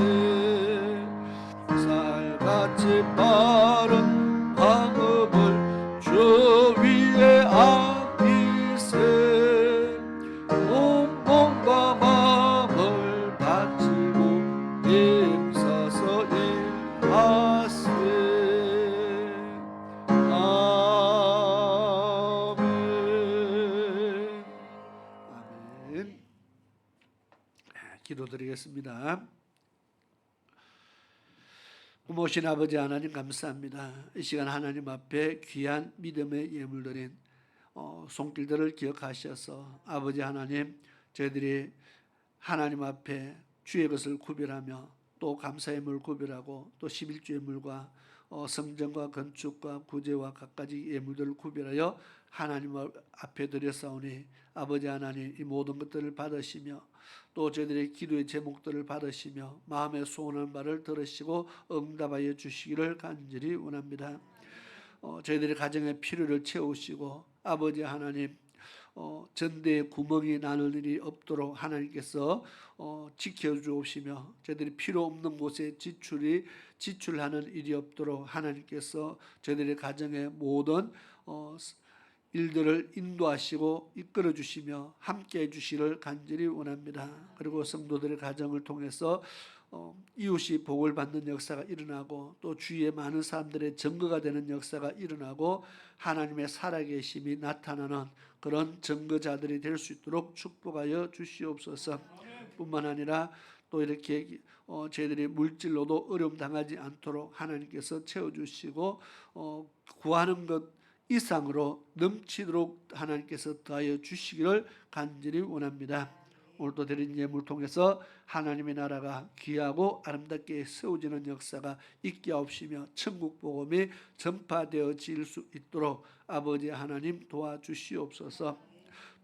쌀같이 빠른 방음을 주 위에 아끼세. 몸과 마음을 바치고 힘써서 일하세. 아멘. 아멘. 기도드리겠습니다. 모신 아버지 하나님 감사합니다. 이 시간 하나님 앞에 귀한 믿음의 예물드린 손길들을 기억하셔서 아버지 하나님 저희들이 하나님 앞에 주의 것을 구별하며 또 감사의 물 구별하고 또 11주의 물과 성전과 건축과 구제와 갖가지 예물들을 구별하여 하나님 앞에 드렸사오니 아버지 하나님 이 모든 것들을 받으시며 또 저희들의 기도의 제목들을 받으시며 마음의 소원한 바를 들으시고 응답하여 주시기를 간절히 원합니다. 저희들의 가정의 필요를 채우시고 아버지 하나님 전대에 구멍이 나는 일이 없도록 하나님께서 지켜주옵시며 저희들이 필요 없는 곳에 지출하는 일이 없도록 하나님께서 저희들의 가정의 모든 일들을 인도하시고 이끌어 주시며 함께 해 주시기를 간절히 원합니다. 그리고 성도들의 가정을 통해서 이웃이 복을 받는 역사가 일어나고 또 주위에 많은 사람들의 증거가 되는 역사가 일어나고 하나님의 살아계심이 나타나는 그런 증거자들이 될 수 있도록 축복하여 주시옵소서. 뿐만 아니라 또 이렇게 저희들이 물질로도 어려움 당하지 않도록 하나님께서 채워주시고 구하는 것 이상으로 넘치도록 하나님께서 더하여 주시기를 간절히 원합니다. 오늘도 드린 예물 통해서 하나님의 나라가 귀하고 아름답게 세워지는 역사가 있게 하옵시며 천국 복음이 전파되어질 수 있도록 아버지 하나님 도와주시옵소서.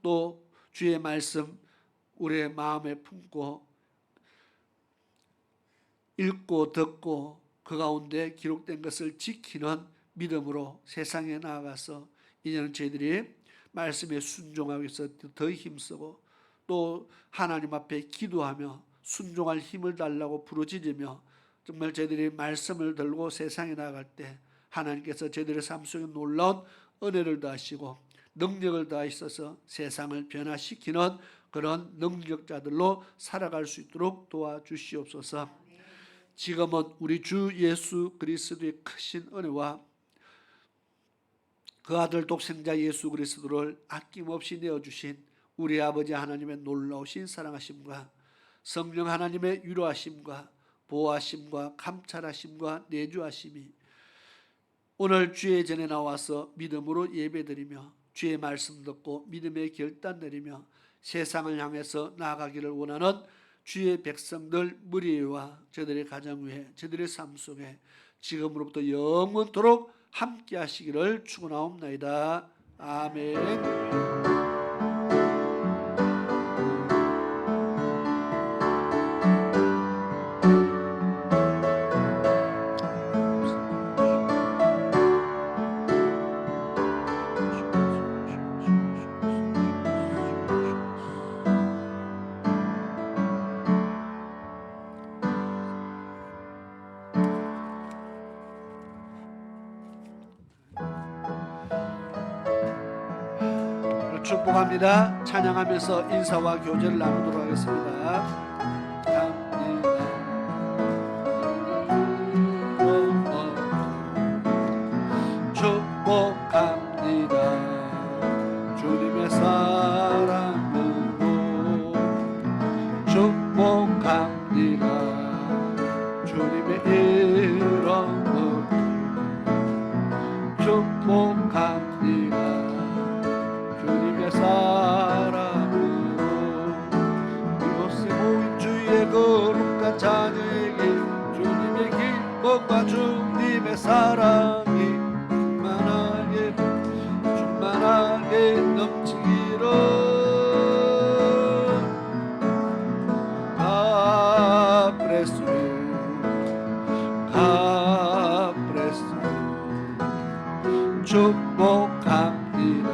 또 주의 말씀 우리의 마음에 품고 읽고 듣고 그 가운데 기록된 것을 지키는 믿음으로 세상에 나아가서 이제는 저희들이 말씀에 순종하기 위해서 더 힘쓰고 또 하나님 앞에 기도하며 순종할 힘을 달라고 부르짖으며 정말 저희들이 말씀을 들고 세상에 나아갈 때 하나님께서 저희들의 삶 속에 놀라운 은혜를 더하시고 능력을 더하셔서 세상을 변화시키는 그런 능력자들로 살아갈 수 있도록 도와주시옵소서. 지금은 우리 주 예수 그리스도의 크신 은혜와 그 아들 독생자 예수 그리스도를 아낌없이 내어주신 우리 아버지 하나님의 놀라우신 사랑하심과 성령 하나님의 위로하심과 보호하심과 감찰하심과 내주하심이 오늘 주의 전에 나와서 믿음으로 예배드리며 주의 말씀 듣고 믿음의 결단 내리며 세상을 향해서 나아가기를 원하는 주의 백성들 무리와 저들의 가정 위에 저들의 삶 속에 지금으로부터 영원토록 함께 하시기를 축원하옵나이다. 아멘. 축복합니다. 찬양하면서 인사와 교제를 나누도록 하겠습니다. 축복합니다. 주님의 사랑으로 축복합니다. 주님의 이름으로 축복합니다. 주님의 사랑으로 이곳에 모인 주의 거룩한 자녀에게 주님의 기쁨과 주님의 사랑이 충만하게 넘치기를 God bless you. God bless you. 축복합니다.